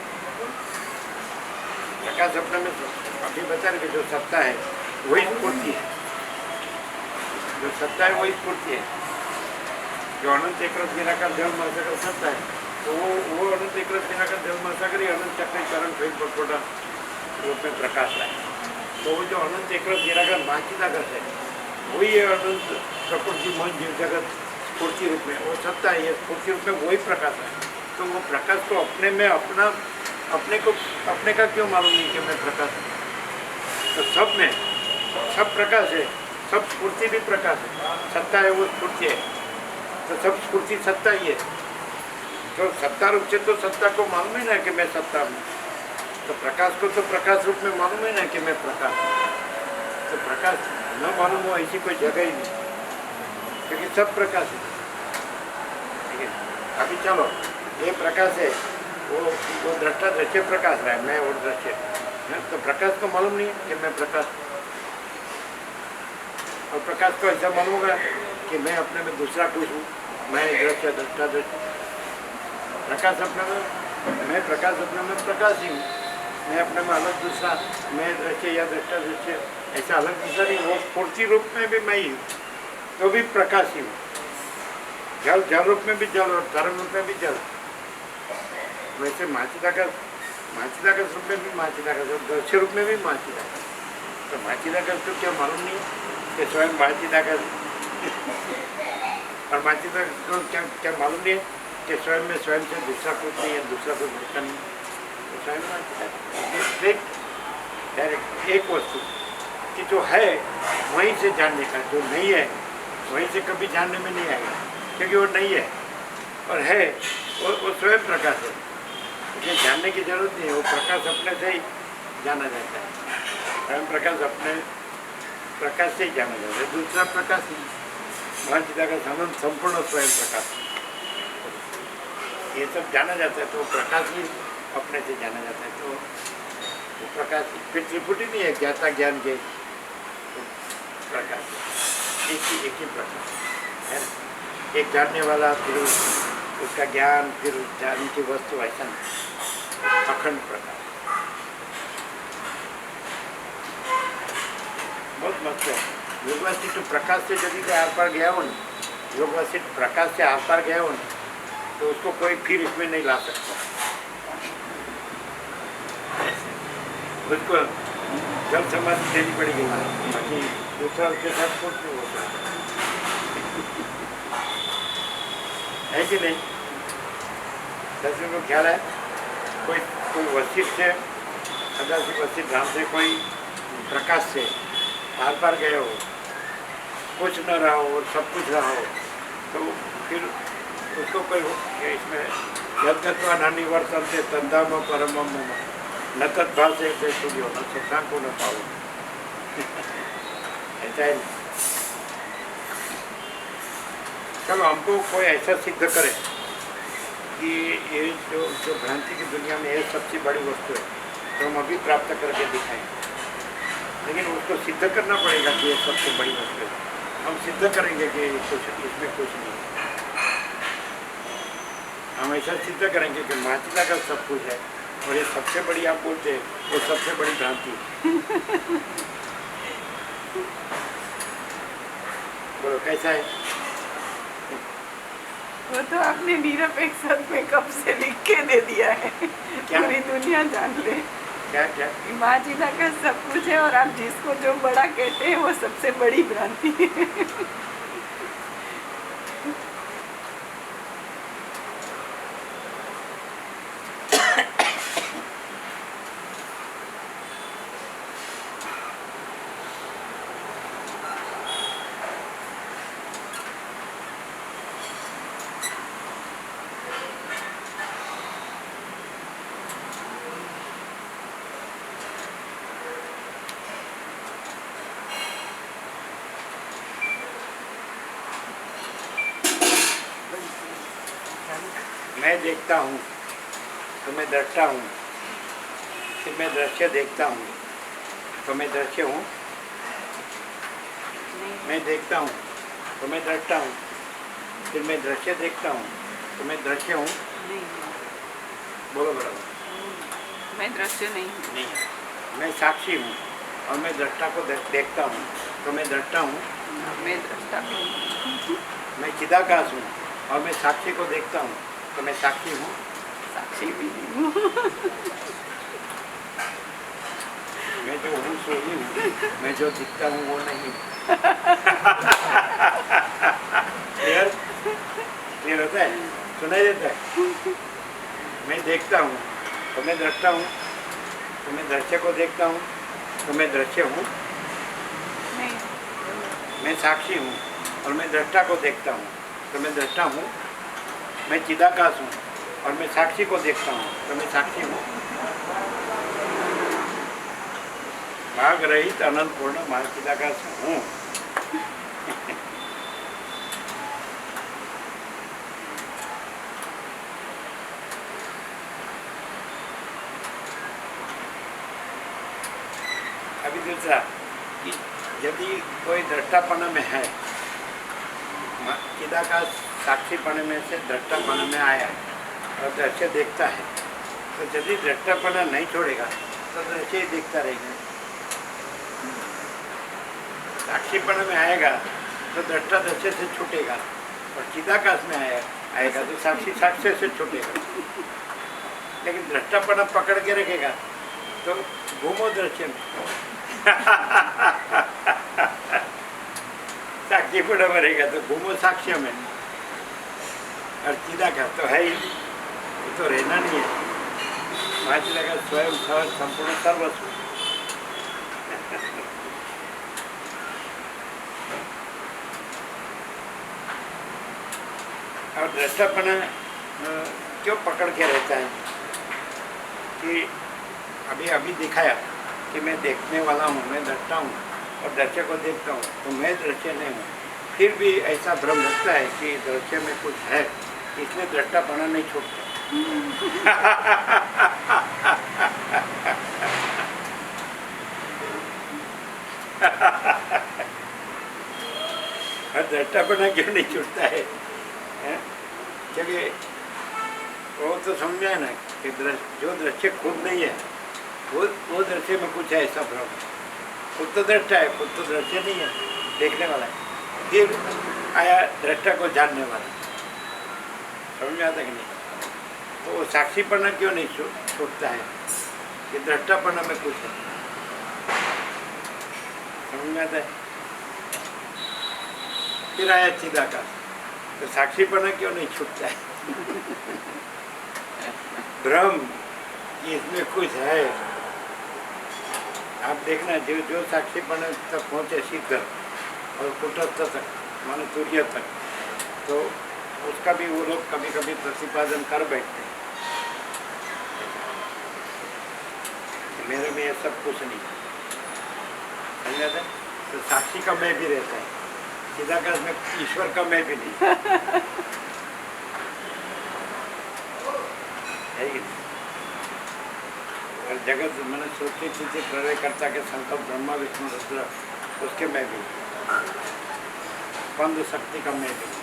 प्रकाश अपने में अभी बता रहे कि जो सत्ता है वही स्फूर्ति है, जो सत्ता है वही स्फूर्ति है। जो अनंत एकरस निराकार जल महासागर सत्ता है, तो वो अनंत एकरस निराकार जल महासागर ही अनंत चक्र कारण फेल पटपटा रूप में प्रकाश है। तो वो जो अनंत एकरस निराकार महाचिदागत है, वही है अनंत प्रकृति मन जीव जगत स्फूर्ति रूप में, वो सत्ता है, ये स्फूर्ति रूप में वही प्रकाश है। तो वो प्रकाश को अपने में अपने का क्यों मालूम नहीं कि मैं प्रकाश हूँ। तो सब में सब प्रकाश है, सब स्फूर्ति भी प्रकाश है, सत्ता है वो स्फूर्ति है, तो सब स्फूर्ति सत्ता ही है। तो सत्ता रूप से तो सत्ता को मालूम ही ना कि मैं सत्ता हूँ, तो प्रकाश को तो प्रकाश रूप में मालूम है ना कि मैं प्रकाश हूँ। तो प्रकाश न मालूम हो ऐसी कोई जगह ही नहीं, क्योंकि सब प्रकाश है। ठीक है, अभी चलो ये प्रकाश है, वो दृष्टा दृश्य प्रकाश रहा है, मैं और दृश्य है, तो प्रकाश को मालूम नहीं कि मैं प्रकाश। और प्रकाश को ऐसा मालूम होगा कि मैं अपने में दूसरा कुछ हूँ, मैं दृश्य दृष्टा दृश्य। प्रकाश अपने में मैं प्रकाश अपने में प्रकाश ही हूँ, मैं अपने में अलग दूसरा मैं दृश्य या दृष्टा दृश्य ऐसा अलग दूसरा नहीं। वो स्फूर्ति रूप में भी मैं ही हूँ, तो भी प्रकाश ही हूँ। जल जल रूप में भी जल और तरंग रूप में भी जल। वैसे माचिदाकाश रूप में भी माचिदाकाश और दृश्य रूप में भी माचिदाकाश। तो माचिदाकाश को क्या मालूम नहीं कि स्वयं माचिदाकाश और माचिदाकाश को क्या मालूम नहीं है कि स्वयं में स्वयं से दूसरा कुछ नहीं है, दूसरा कुछ होता नहीं। तो स्वयं माचिदाकाश डायरेक्ट एक वस्तु कि जो है वहीं से जानने का, जो नहीं है वहीं से कभी जानने में नहीं आएगा, क्योंकि वो नहीं है। और है वो स्वयं प्रकाश है, ये जानने की जरूरत नहीं है, वो प्रकाश अपने से ही जाना जाता है। स्वयं प्रकाश अपने प्रकाश से ही जाना जाता है, दूसरा प्रकाश नहीं। महाचिदाकाश अनंत संपूर्ण स्वयं प्रकाश, ये सब जाना जाता है, तो प्रकाश ही अपने से जाना जाता है। तो वो प्रकाश फिर त्रिपुटी नहीं है, ज्ञाता ज्ञान के प्रकाश एक ही प्रकाश है ना। एक जानने वाला, फिर उसका ज्ञान, फिर जानने की वस्तु, ऐसा नहीं, अखंड प्रकाश। बहुत मस्त है। योग वशिष्ठ प्रकाश से यदि कोई आर पार गया हो न, योग वशिष्ठ प्रकाश से आर पार गया हो न, तो उसको कोई फिर इसमें नहीं ला सकता। उसको जल समाधि देनी पड़ेगी, बाकी दूसरा उसके साथ कुछ नहीं होता है कि नहीं? दर्शन को ख्याल है, कोई वशिष्ठ से, सदाशिव वशिष्ठ धाम से कोई प्रकाश से आर पार गए हो, कुछ न रहा हो और सब कुछ रहा हो, तो फिर उसको कोई इसमें यद्गत्वा नानी वर्तन्ते तद्धाम परमम मम न तद्भासे से सूर्यो न शशांको न पाओ। ऐसा है। चलो हमको कोई ऐसा सिद्ध करे कि ये जो भ्रांति की दुनिया में ये सबसे बड़ी वस्तु है, तो हम अभी प्राप्त करके दिखाएं। लेकिन उसको सिद्ध करना पड़ेगा कि ये सबसे बड़ी वस्तु है। हम सिद्ध करेंगे कि कुछ इसमें कुछ नहीं, हम ऐसा सिद्ध करेंगे कि माचिला का सब कुछ है और ये सबसे बड़ी आप बोलते हैं वो सबसे बड़ी भ्रांति। बोलो कैसा है? वो तो आपने निरपेक्ष सत्य में कब से लिख के दे दिया है, पूरी दुनिया जान ले। क्या क्या? माचिला का सब कुछ है और आप जिसको जो बड़ा कहते हैं वो सबसे बड़ी भ्रांति है। मैं देखता हूँ तो मैं दृष्टा हूँ, फिर मैं दृश्य देखता हूँ तो मैं दृश्य हूँ। मैं देखता हूँ तो मैं दृष्टा हूँ, फिर मैं दृश्य देखता हूँ तो मैं दृश्य हूँ। बोलो बराबर। मैं दृश्य नहीं हूँ। नहीं, मैं साक्षी हूँ और मैं दृष्टा को देखता हूँ तो मैं दृष्टा हूँ। मैं दृष्टा भी हूँ। मैं चिदाकाश हूँ और मैं साक्षी को देखता हूँ तो मैं साक्षी हूँ। साक्षी भी नहीं हूँ। मैं जो हूँ सो ही हूँ, मैं जो दिखता हूँ वो नहीं। क्लियर? क्लियर होता है? सुनाई देता है? मैं देखता हूँ तो मैं दृष्टा हूँ, तो मैं दृश्य को देखता हूँ तो मैं दृश्य हूँ। नहीं। मैं साक्षी हूँ और मैं दृष्टा को देखता हूँ तो मैं दृष्टा हूँ। मैं चिदाकाश हूँ और मैं साक्षी को देखता हूँ तो मैं साक्षी हूँ। भाग रहित अनंत पूर्ण मैं चिदाकाश हूँ। अभी दूसरा कि यदि कोई दृष्टापन में है, चिदाकाश साक्षीपन में से दृष्टापन में आया और दृश्य देखता है, तो यदि दृष्टापना नहीं छोड़ेगा तो दृश्य ही देखता रहेगा। साक्षीपन में आएगा तो दृष्टा दृश्य से छूटेगा और चिदाकाश में आएगा तो साक्षी साक्ष्य से छूटेगा। लेकिन दृष्टापना पकड़ के रखेगा तो घूमो दृश्य में। साक्षीपन में रहेगा तो घूमो साक्ष्य में। और चिदाकाश तो है ही, वो तो रहना नहीं है। वहाँ चिदाकाश स्वयं संपूर्ण सर्वस्व। और दृष्टापना क्यों पकड़ के रहता है कि अभी दिखाया कि मैं देखने वाला हूँ, मैं दृष्टा हूँ और दृश्य को देखता हूँ तो मैं दृश्य नहीं हूँ। फिर भी ऐसा भ्रम लगता है कि दृश्य में कुछ है, इसलिए दृष्टापना नहीं छूटता। दृष्टापना क्यों नहीं छूटता है? चलिए वो तो समझा ना कि जो दृश्य खुद नहीं है वो दृश्य में कुछ है, ऐसा भ्रम। खुद तो दृष्टा है, खुद तो दृश्य नहीं है। देखने वाला है, फिर आया दृष्टा को जानने वाला। समझ में आता कि नहीं? तो वो साक्षीपना क्यों नहीं छूटता है कि दृष्टापना में कुछ है। समझ में आता है? फिर आया चिदाकाश, तो साक्षीपना क्यों नहीं छूटता है? भ्रम कि इसमें कुछ है। आप देखना, जो साक्षीपना तक पहुँचे सिद्ध और कुटस्थ तक माने तुर्य तक, तो उसका भी वो लोग कभी कभी प्रतिपादन कर बैठते हैं। मेरे में ये सब कुछ नहीं, समझ आता है? तो साक्षी का मैं भी रहता है, चिदाकाश में ईश्वर का मैं भी नहीं है कि नहीं? और जगत मैंने सृष्टि स्थिति प्रलय कर्ता के संकल्प ब्रह्मा विष्णु रुद्र, उसके मैं भी, स्पंद शक्ति का मैं भी।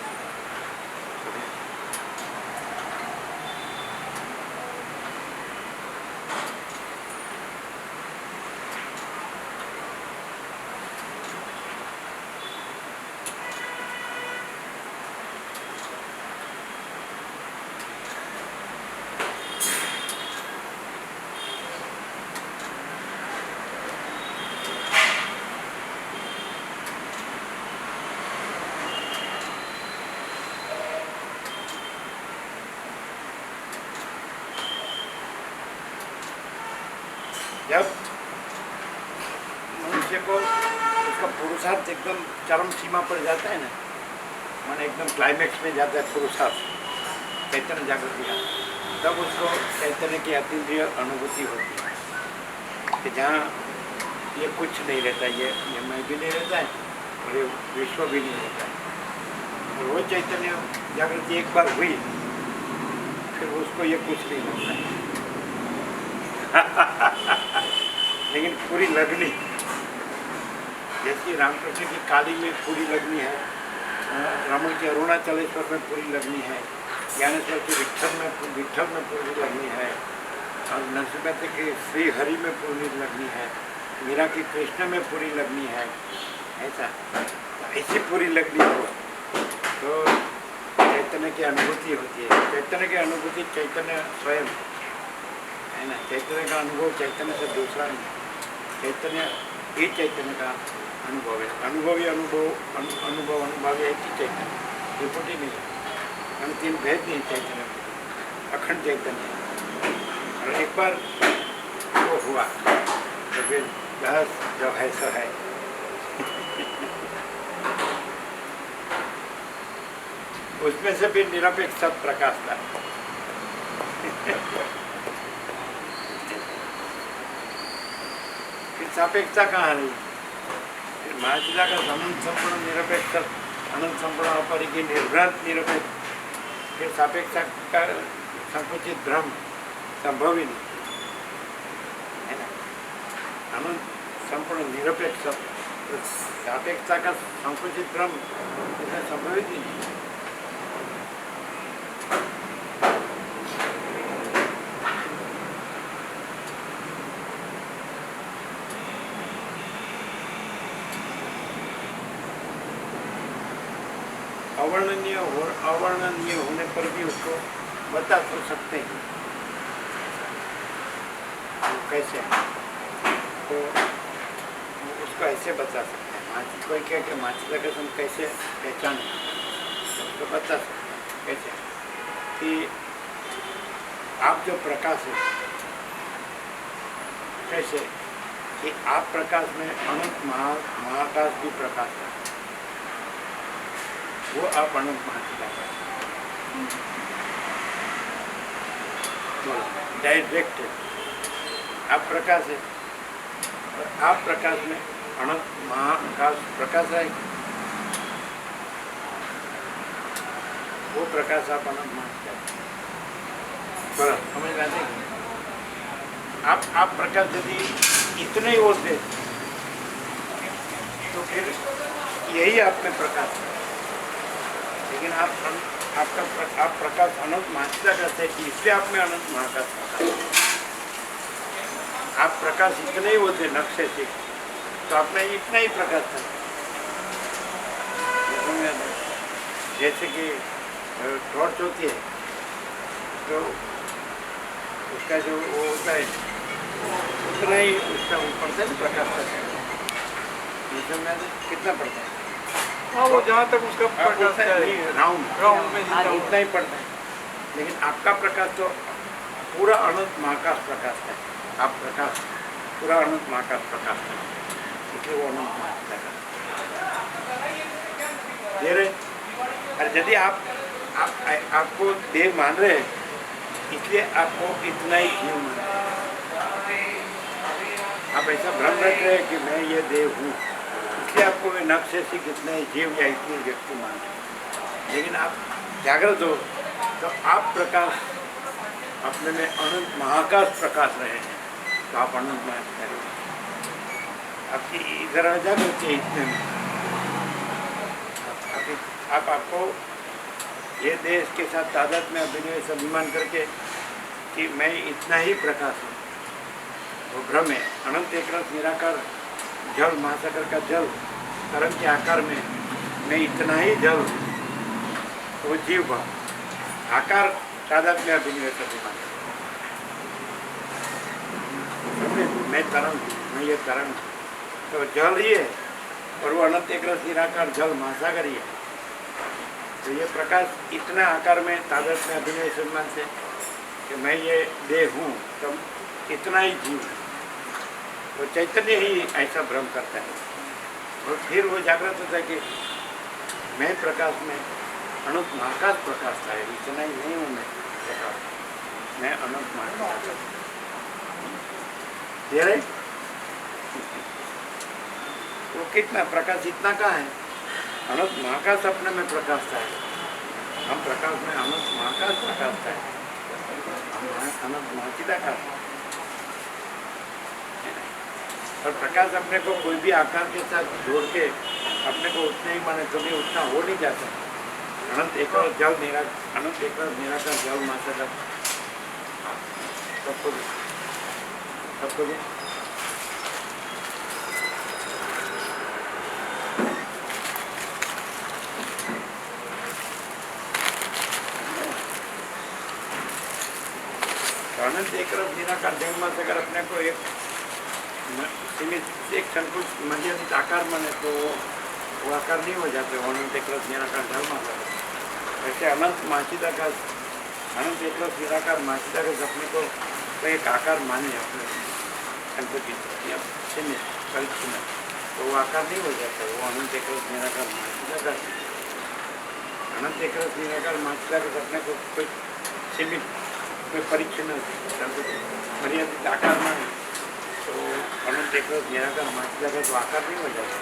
जब मनुष्य को उसका पुरुषार्थ एकदम चरम सीमा पर जाता है ना, माने एकदम क्लाइमेक्स में जाता है पुरुषार्थ, चैतन्य जागृति का, तब उसको चैतन्य की अतीन्द्रिय अनुभूति होती है कि जहाँ ये कुछ नहीं रहता, ये मैं भी नहीं रहता है और ये विश्व भी नहीं रहता है। और वो चैतन्य जागृति एक बार हुई, फिर उसको ये कुछ नहीं लगता है। लेकिन पूरी लगनी, जैसी रामकृष्ण की काली में पूरी लगनी है, रमन के अरुणाचलेश्वर में पूरी लगनी है, ज्ञानेश्वर की विठल में पूरी लगनी है, और नरसिम्हा की श्री हरि में पूरी लगनी है, मीरा की कृष्ण में पूरी लगनी है। ऐसी पूरी लगनी हो तो चैतन्य की अनुभूति होती है। चैतन्य की अनुभूति चैतन्य स्वयं है ना, चैतन्य का अनुभव चैतन्य से दूसरा नहीं, चैतन्य ही चैतन्य का अनुभव है। अनुभवी अनुभव एक ही चैतन्य, त्रिपुटी नहीं है, हम तीन भेद नहीं चैतन्य, अखंड चैतन्य। और एक बार वो हुआ तो फिर बस जो है सो है। उसमें से भी निरपेक्ष सत प्रकाश था। सापेक्षता कहाँ रही? फिर महाचिदा का अनंत संपूर्ण निरपेक्ष, अनंत संपूर्ण अपरिकी निर्भ्रांत निरपेक्ष, फिर सापेक्षता का संकुचित भ्रम संभव ही नहीं है ना। अनंत संपूर्ण निरपेक्ष, सापेक्षता का संकुचित भ्रम इसमें संभव ही नहीं। अवर्णनीय होने पर भी उसको बता तो सकते हैं वो कैसे है, तो उसको ऐसे बता सकते हैं। कोई क्या कि माछली का तुम कैसे पहचान, उसको बता सकते हैं कैसे कि आप जो प्रकाश है, कैसे कि आप प्रकाश में अनंत महाकाश भी प्रकाश है, वो आप अनंत महाचिदा का डायरेक्ट आप प्रकाश है, और आप प्रकाश में अनंत महाकाश प्रकाश है, वो प्रकाश आप अनंत महाचिदा बराबर समझ में आते हैं। आप प्रकाश यदि इतने ही होते तो फिर यही आप में प्रकाश है, लेकिन आप प्रकाश अनंत महाचिदा करते हैं कि इसलिए आप में अनंत महाकाश प्रकाश। आप प्रकाश इतने ही होते नक्शे से, तो आप में इतना ही प्रकाश था, समझ में आता है? जैसे कि टॉर्च होती है तो उसका जो वो होता है उतना ही उसका वो पड़ता है ना प्रकाश का, ये समझ में आता है? कितना पड़ता है? हाँ, वो जहाँ तक उसका प्रकाश राउंड राउंड में जितना उतना ही पड़ता है। लेकिन आपका प्रकाश तो पूरा अनंत महाकाश प्रकाश है। आप प्रकाश पूरा अनंत महाकाश प्रकाश है, इसलिए वो अनंत महाकाश प्रकाश दे रहे। और यदि आपको देव मान रहे हैं, इसलिए आपको इतना ही जीव मान रहे हैं। आप ऐसा भ्रम रख रहे हैं कि मैं ये देव हूँ, इसलिए आपको वे नक्शे से कितने जीव या इतने व्यक्ति मान रहे हैं। लेकिन आप जागृत हो तो आप प्रकाश अपने में अनंत महाकाश प्रकाश रहे हैं, तो आप अनंत महाकाश आपकी इधर जागृत है इतने में। आपको ये देश के साथ तादाद में अभिनय अभिमान करके कि मैं इतना ही प्रकाश हूँ, वो भ्रम है। अनंत एक रस निराकार जल, महासागर का जल तरंग के आकार में मैं इतना ही जल, वो जीव भाव आकार तादाद में अभिनय अभिमान। मैं तरंग, मैं ये तरंग, तो जल ही है और वो अनंत एक रस निराकार जल महासागर ही है। तो ये प्रकाश इतना आकार में तादाद में अभिनय सम्मान से कि मैं ये देह हूँ, तो इतना ही जीव है। वो चैतन्य ही ऐसा भ्रम करता है और फिर वो जागृत होता है कि मैं प्रकाश में अनंत महाकाश प्रकाश था, इतना ही नहीं हूँ मैं प्रकाश, मैं अनंत महाकाश दे रहे। वो कितना प्रकाश इतना का है, अनंत महाकाश अपने में प्रकाश था। हम प्रकाश में अनंत महाकाश प्रकाश था, हम अनंत महाचिदाकाश। और प्रकाश अपने को कोई भी आकार के साथ जोड़ के अपने को उतने ही माने तो भी उतना हो नहीं जाता। अनंत एक जल निराकार, अनंत एक निराकार जल महासागर सबको भी अनंत एक निराकार जल महासागर अपने को एक सीमित एक संकुच मर्यादित आकार माने तो वो आकार नहीं हो जाते। अनंत एक निराकार जल महासागर ऐसे अनंत महाचिदाकाश, अनंत एक निराकार महाचिदाकाश अपने को तो एक आकार माने अपने संकुचित या सीमित परिच्छिन्न, तो वो आकार नहीं हो जाता। वो अनंत एक निराकार महाचिदाकाश, अनंत एक निराकार महाचिदाकाश अपने को कोई सीमित कोई परिच्छिन्न मर्यादित आकार माने तो अनंत एक निराकार महाचिदाकाश तो आकार नहीं हो जाता।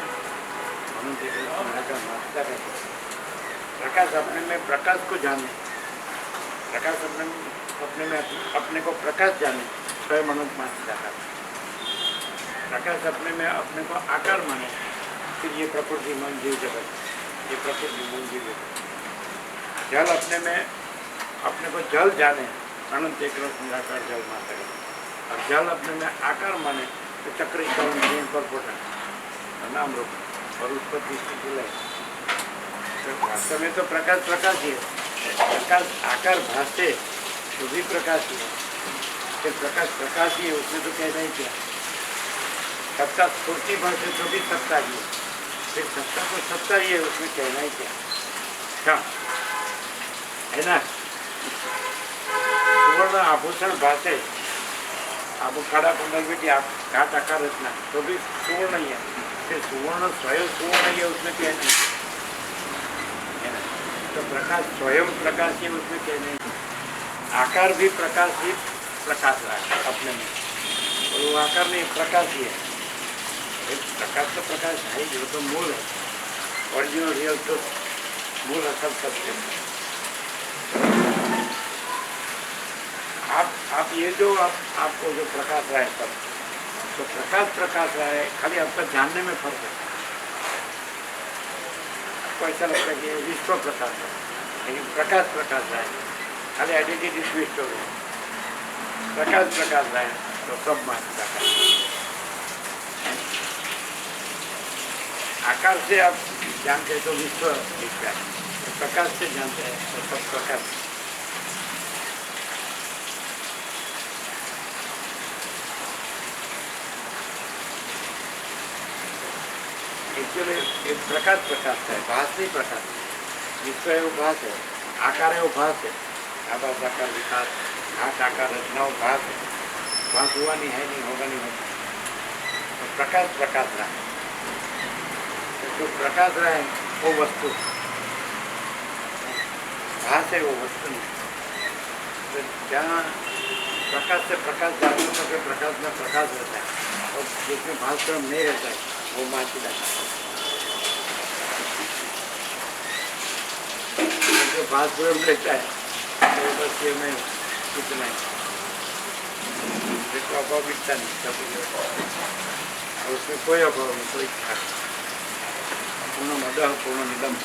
अनंत एक निराकार महाचिदाकाश प्रकाश अपने में प्रकाश को जाने, प्रकाश अपने में अपने को प्रकाश जाने, स्वयं अनंत महाचिदाकाश। प्रकाश अपने में अपने को आकार माने, फिर ये प्रकृति मन जीव जगत, ये प्रकृति मन जीव जगत। जल अपने में अपने को जल जाने, अनंत एक निराकार जल महासागर। और जल अपने में आकार माने तो चक्र करण पर पोटा नाम रूप और उत्पत्ति स्थिति लय। वास्तव में तो प्रकाश प्रकाश ही है, प्रकाश आकार भाषे तो भी प्रकाश ही है। फिर प्रकाश प्रकाश ही है, उसमें तो कहना ही क्या। सत्ता स्फूर्ति भाषे तो भी सत्ता ही है, फिर सत्ता तो सत्ता ही है, उसमें कहना ही क्या है ना। सुवर्ण आभूषण भाषे, आप खड़ा कुंडल बेटी आप घाट आकार रचना तो भी सुवर्ण ही है, फिर सुवर्ण स्वयं सुवर्ण ही है, उसमें कहना है ना। तो प्रकाश स्वयं प्रकाश ही, उसमें कहना है। आकार भी प्रकाश ही प्रकाश रहा है अपने में, और वो आकार नहीं प्रकाश ही है। प्रकाश तो प्रकाश है ही, वो तो मूल है, ओरिजिनल रियल तो मूल असल सत्य। आप ये जो आपको जो प्रकाश रहा है सब, तो प्रकाश रहा है, खाली आपका जानने में फर्क है। आपको ऐसा लगता है कि ये विश्व प्रकाश है, लेकिन प्रकाश रहा है, खाली आइडेंटिटी ट्विस्ट हो गई। प्रकाश रहा है तो सब मानता है। आकार से आप जानते हैं तो विश्व दिखता है, प्रकाश से जानते हैं तो सब प्रकाश। एक्चुअली एक प्रकाश है, भास नहीं प्रकाश। विश्व है वो भास है, आकार है वो भास है, आभास आकार विकास घाट आकार रचना वो भास है। भास हुआ नहीं है, नहीं होगा, नहीं होगा। तो प्रकाश रहा है, जो प्रकाश रहा है वो वस्तु, भास है वो वस्तु नहीं। तो जहाँ प्रकाश से प्रकाश जाने के प्रकाश में प्रकाश रहता है, और जिसमें भास क्रम नहीं रहता है वो माचिदा है। जो भास क्रम रहता है तो बस ये में कितना है, जिसका अभाव दिखता नहीं, सब और उसमें कोई अभाव नहीं, कोई पूर्ण मद पूर्ण निदम।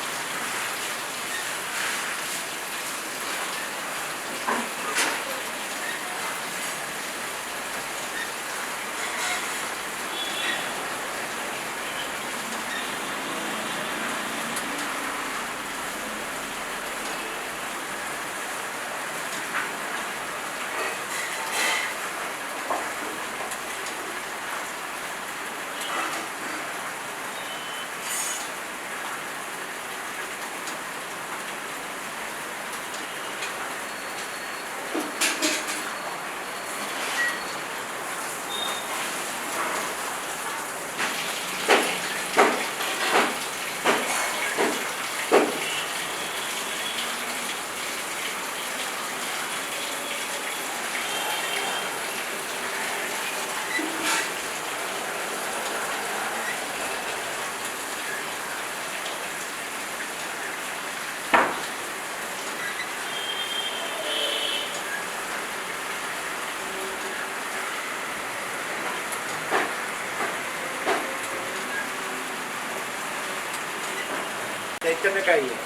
चैतन्य का ही है,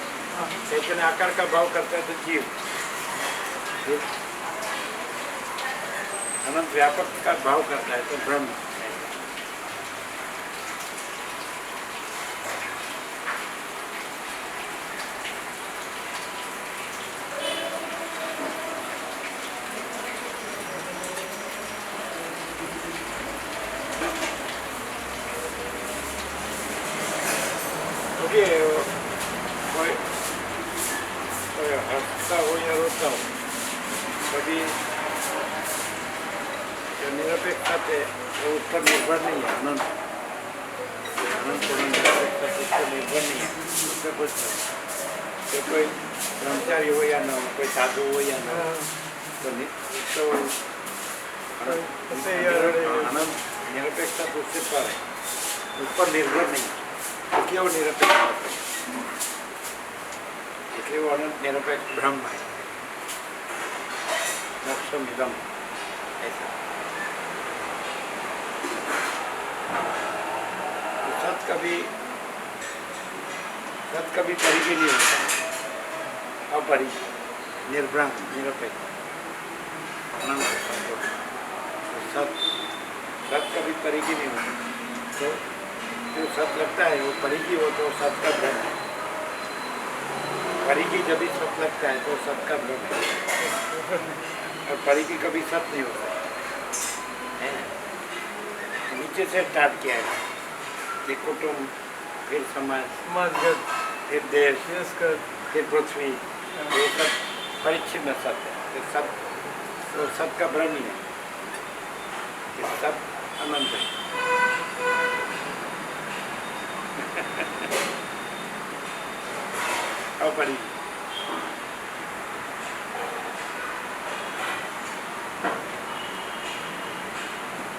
चैतन्य आकार का भाव करता है तो जीव, अनंत व्यापक का भाव करता है तो ब्रह्म। कोई हंसता हो या रोता हो, कभी जो निरपेक्षता है वो उस पर निर्भर नहीं है। अनंत पूर्ण निरपेक्षता उस पर निर्भर नहीं है, उससे कुछ तो कोई ब्रह्मचारी हो या न हो, कोई साधु हो या न हो, तो अनंत निरपेक्षता उससे पर है, उस पर निर्भर नहीं है, क्योंकि वो निरपेक्ष, इसलिए वो अनंत निरपेक्ष ब्रह्म है। मोक्षम इदम ऐसा तो सत कभी परिधि नहीं होता, अपरि निर्भ्रम निरपेक्ष अनंत तो सत कभी परिधि नहीं होता। तो जो सत लगता है वो परिधि हो तो सत का भ्रम है, परिधि जब भी सत लगता है तो सत का भ्रम है, और परिधि कभी सत नहीं होता है। नीचे से स्टार्ट किया है, फिर कुटुंब, फिर समाज, फिर देश, फिर पृथ्वी, ये सब परिच्छिन्न सत है। फिर सब तो सत का भ्रम ही है, ये सब अनंत है। अपरिधि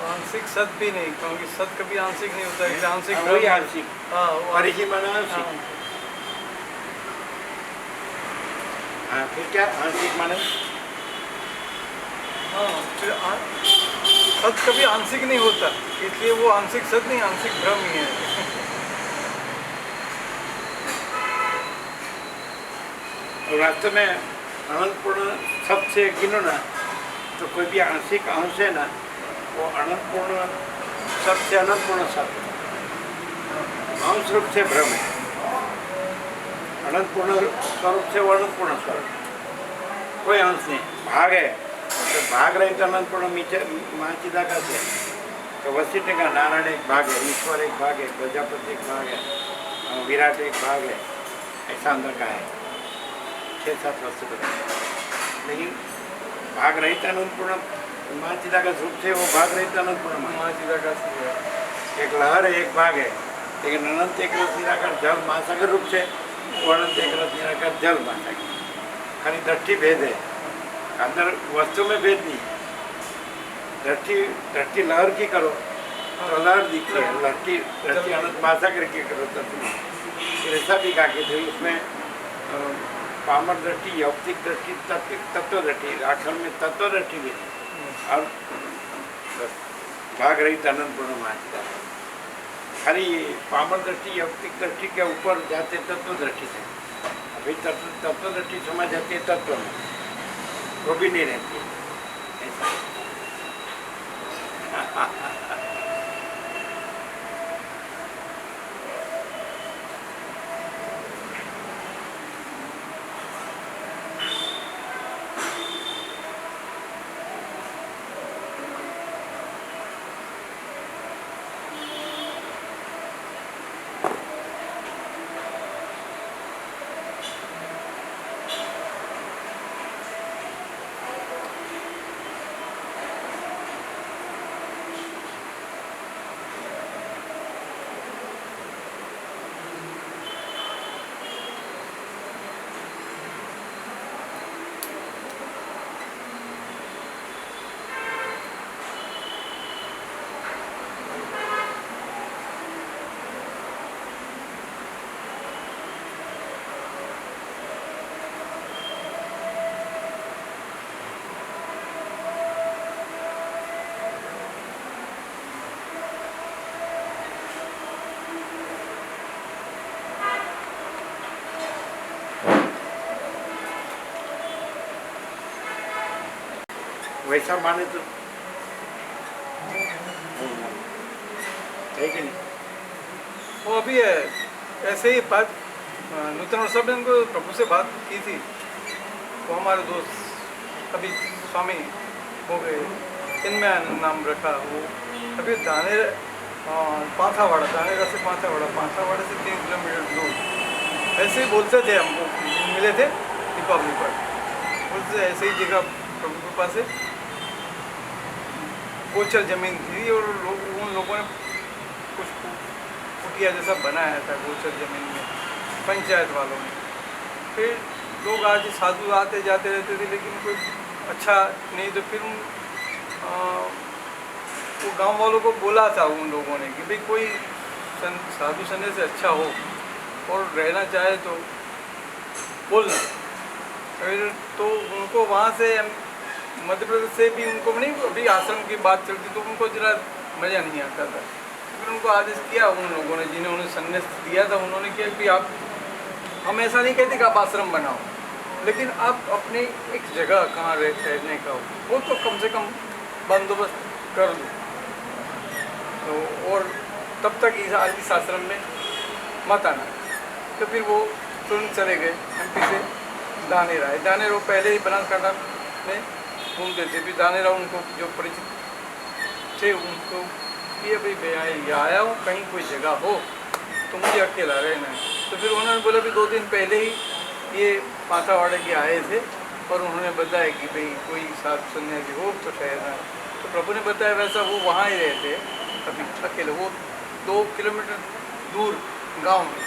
आंशिक सत भी नहीं, क्योंकि सत कभी आंशिक नहीं होता है, आंशिक वही आंशिक, परिधि माना आंशिक। हाँ फिर क्या आंशिक माने? हाँ फिर सत कभी आंशिक नहीं होता, इसलिए वो आंशिक सत नहीं, आंशिक भ्रम ही है। वास्तव में अनंतपूर्ण सत से गिनो ना तो कोई भी आंशिक अंश है ना, वो अनंतपूर्ण सत से अनंतपूर्ण सत, अंश अंश रूप से ब्रह्म है, अनंत पूर्ण स्वरूप से वो अनंत पूर्ण स्वरूप, कोई अंश नहीं, भाग है तो भाग रहे तो अनंत पूर्ण महाचिदाकाश है। तो वशिष्ठ का नारायण एक भाग है, ईश्वर एक भाग है, प्रजापति एक भाग है, विराट एक भाग है, ऐसा अंदर का है 6-7 वस्तु का। लेकिन भाग रहित अनंत पूर्ण महाचिदाकाश रूप से वो भाग रहित अनंत पूर्ण महाचिदाकाश एक लहर है, एक भाग है। लेकिन अनंत एक रस निराकार जल महासागर रूप से वो अनंत एक रस निराकार जल महासागर, खाली दृष्टि भेद है, अंदर वस्तु में भेद नहीं। दृष्टि लहर की करो तो लहर दिखती है, दृष्टि अनंत महासागर की करो तत्व। ऐसा भी कहा कि उसमें पामर दृष्टि, यौक्तिक दृष्टि, तत्व दृष्टि, आखिर में तत्व दृष्टि भी है और बस भाग रही अनंत पूर्ण महाचिदाकाश। खाली पामर दृष्टि, यौक्तिक दृष्टि के ऊपर जाते तत्व दृष्टि से, अभी तत्व दृष्टि समझ जाती है तत्व में, वो भी नहीं रहती ऐसा। वैसा माने तो है कि नहीं? वो अभी है ऐसे ही बात नूतन और सब ने उनको प्रभु से बात की थी। वो हमारे दोस्त अभी स्वामी हो गए, इनमें नाम रखा। वो अभी दानेर पाथावाड़ा, दानेरा से पाथावाड़ा से 3 किलोमीटर दूर ऐसे ही बोलते थे। हमको मिले थे दीपावली पर, बोलते थे ऐसे ही जगह प्रभु के पास है, गोचर जमीन थी और उन लोगों ने कुछ कुटिया जैसा बनाया था गोचर जमीन में, पंचायत वालों ने। फिर लोग आज साधु आते जाते रहते थे, लेकिन कोई अच्छा नहीं, तो फिर वो गांव वालों को बोला था उन लोगों ने कि भाई कोई साधु संन्यासी से अच्छा हो और रहना चाहे तो बोलना। फिर तो उनको वहाँ से मध्य प्रदेश से भी उनको नहीं, अभी आश्रम की बात चलती तो उनको जरा मज़ा नहीं आता था। फिर उनको आदेश किया उन लोगों ने, जिन्होंने संन्यास दिया था, उन्होंने किया कि आप, हम ऐसा नहीं कहते कि आप आश्रम बनाओ, लेकिन आप अपने एक जगह कहाँ रहने का हो वो तो कम से कम बंदोबस्त कर दो। तो और तब तक इस आश्रम में मत आना। तो फिर वो तुरंत चले गए MP से दानेरा है। दानेरा वो पहले ही बनासकांठा में घूमते थे, फिर दानेरा उनको जो परिचित थे उनको ये भाई मैं आया हूँ, कहीं कोई जगह हो तो मुझे अकेला रहना है। तो फिर उन्होंने बोला भी 2 दिन पहले ही ये पाथावाड़े के आए थे और उन्होंने बताया कि भाई कोई साधु सन्यासी हो तो ठहरना है। तो प्रभु ने बताया वैसा वो वहाँ ही रहते अभी अकेले, वो 2 किलोमीटर दूर गांव में।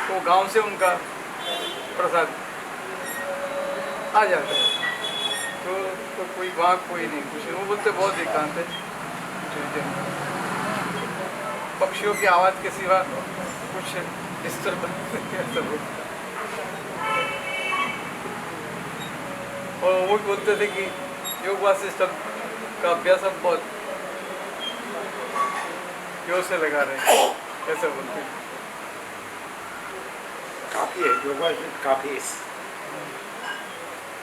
तो गांव से उनका प्रसाद आ जाता है। तो कोई वहाँ कोई नहीं, कुछ नहीं। वो बोलते बहुत एकांत है, पक्षियों की आवाज़ के सिवा कुछ डिस्टर्बेंस और वो बोलते थे कि योग वासिष्ठ का अभ्यास अब बहुत जोर से लगा रहे हैं, कैसे बोलते हैं। काफ़ी है योग वासिष्ठ, काफ़ी है,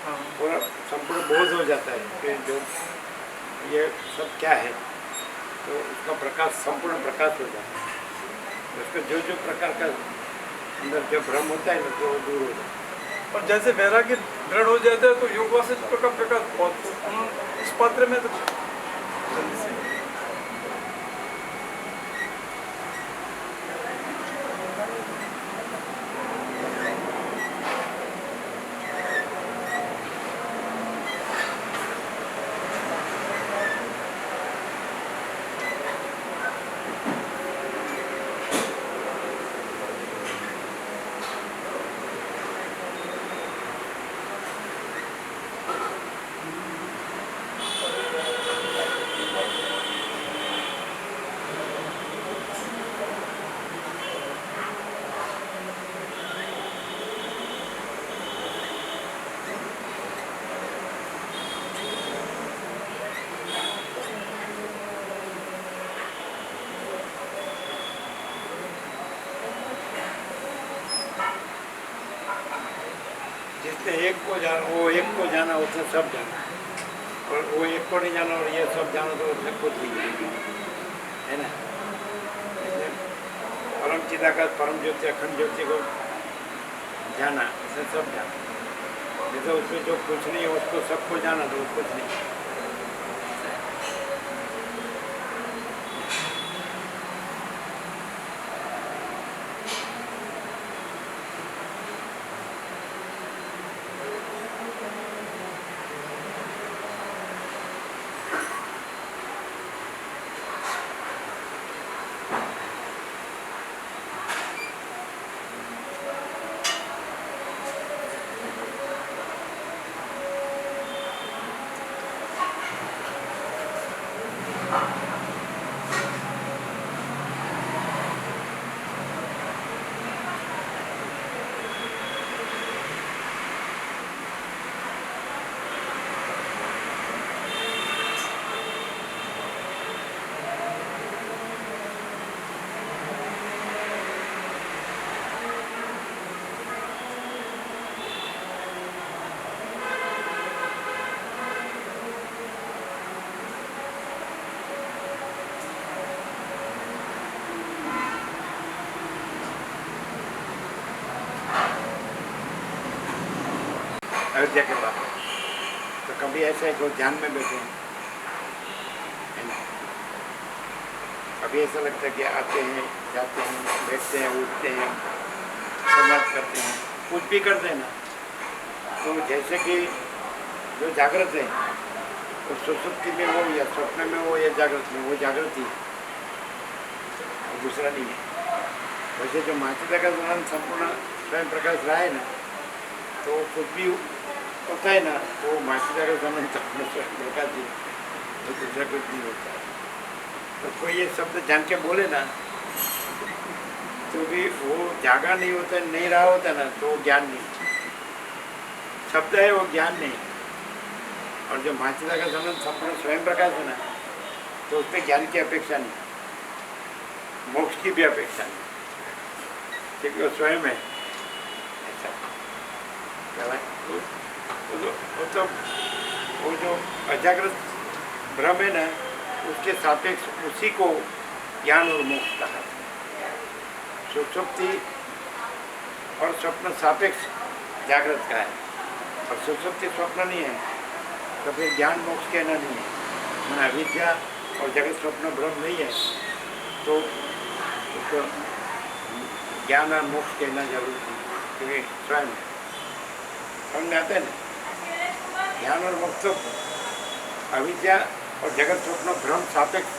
हाँ पूरा संपूर्ण बोझ हो जाता है कि जो ये सब क्या है, तो उसका प्रकाश संपूर्ण प्रकाश हो जाता है। उसका जो जो प्रकार का अंदर जो भ्रम होता है ना तो वो दूर हो जाता है। और जैसे वैराग्य दृढ़ हो जाता है तो योग वासिष्ठ का प्रकाश बहुत इस पात्र में तो जल्दी से जिसने एक को जाना, वो एक को जाना उसने सब जाना, और वो एक को नहीं जाना और ये सब जाना तो उसने खुद नहीं, है ना। इसने परम चिदाकाश परम ज्योति अखंड ज्योति को जाना, उसने सब जाना। जैसे उसमें जो कुछ नहीं है उसको सबको जाना तो कुछ नहीं। अयोध्या के बाद तो कभी ऐसा है जो ध्यान में बैठे हैं, है ना। कभी ऐसा लगता है कि आते हैं जाते हैं बैठते हैं उठते हैं समाज करते हैं कुछ भी करते हैं ना, तो जैसे कि जो जागृत है तो सुसुप्ति में वो या स्वप्न में वो या जागृत में वो जागृति है, दूसरा नहीं है। वैसे जो माचिदा का दौरान संपूर्ण स्वयं प्रकाश रहा है ना, तो कुछ भी होता है ना तो माचिदा का दौरान संपूर्ण स्वयं प्रकाश ही, तो दूसरा कुछ नहीं होता है। तो कोई ये शब्द जान के बोले ना तो भी वो जागा नहीं होता, नहीं रहा होता ना, तो वो ज्ञान नहीं। शब्द है वो ज्ञान नहीं, और जो माचिदा का दौरान संपूर्ण स्वयं प्रकाश है ना, तो उस पर ज्ञान की अपेक्षा नहीं, मोक्ष की भी अपेक्षा नहीं, क्योंकि वो स्वयं है। ऐसा वो जो अजागृत भ्रम है ना, उसके सापेक्ष उसी को ज्ञान और मोक्ष कहा। सुषुप्ति और स्वप्न सापेक्ष जागृत का है, और सुषुप्ति स्वप्न नहीं है तो फिर ज्ञान मोक्ष कहना नहीं है। मैंने अविद्या और जगत स्वप्न भ्रम नहीं है तो उसको ज्ञान और मोक्ष कहना जरूरी है, क्योंकि स्वयं समझ में आता है ना। ज्ञान और मोक्ष तो अविद्या और जगत स्वप्न भ्रम सापेक्ष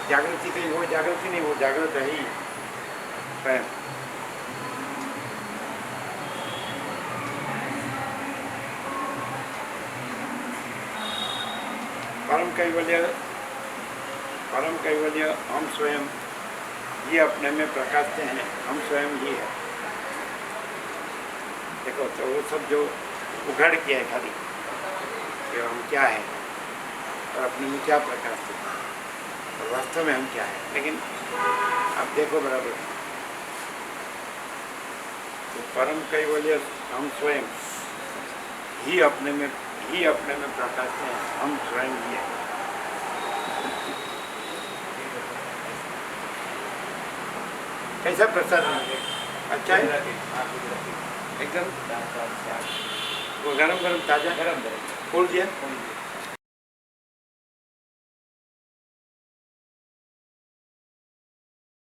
जागृति कहीं, वो जागृति नहीं, वो जागृत है ही स्वयं। परम कैवल्य हम स्वयं ये अपने में प्रकाशते हैं, हम स्वयं ही है। देखो तो वो सब जो उघड़ किया है खाली कि हम क्या है और अपने में क्या प्रकाशते हैं और वास्तव में हम क्या है, लेकिन अब देखो बराबर तो परम कैवल्य हम स्वयं ही अपने में प्रकाशते हैं, हम स्वयं ही है। कैसा प्रसाद है? अच्छा है एकदम वो गरम गरम ताजा गरम खोल दिया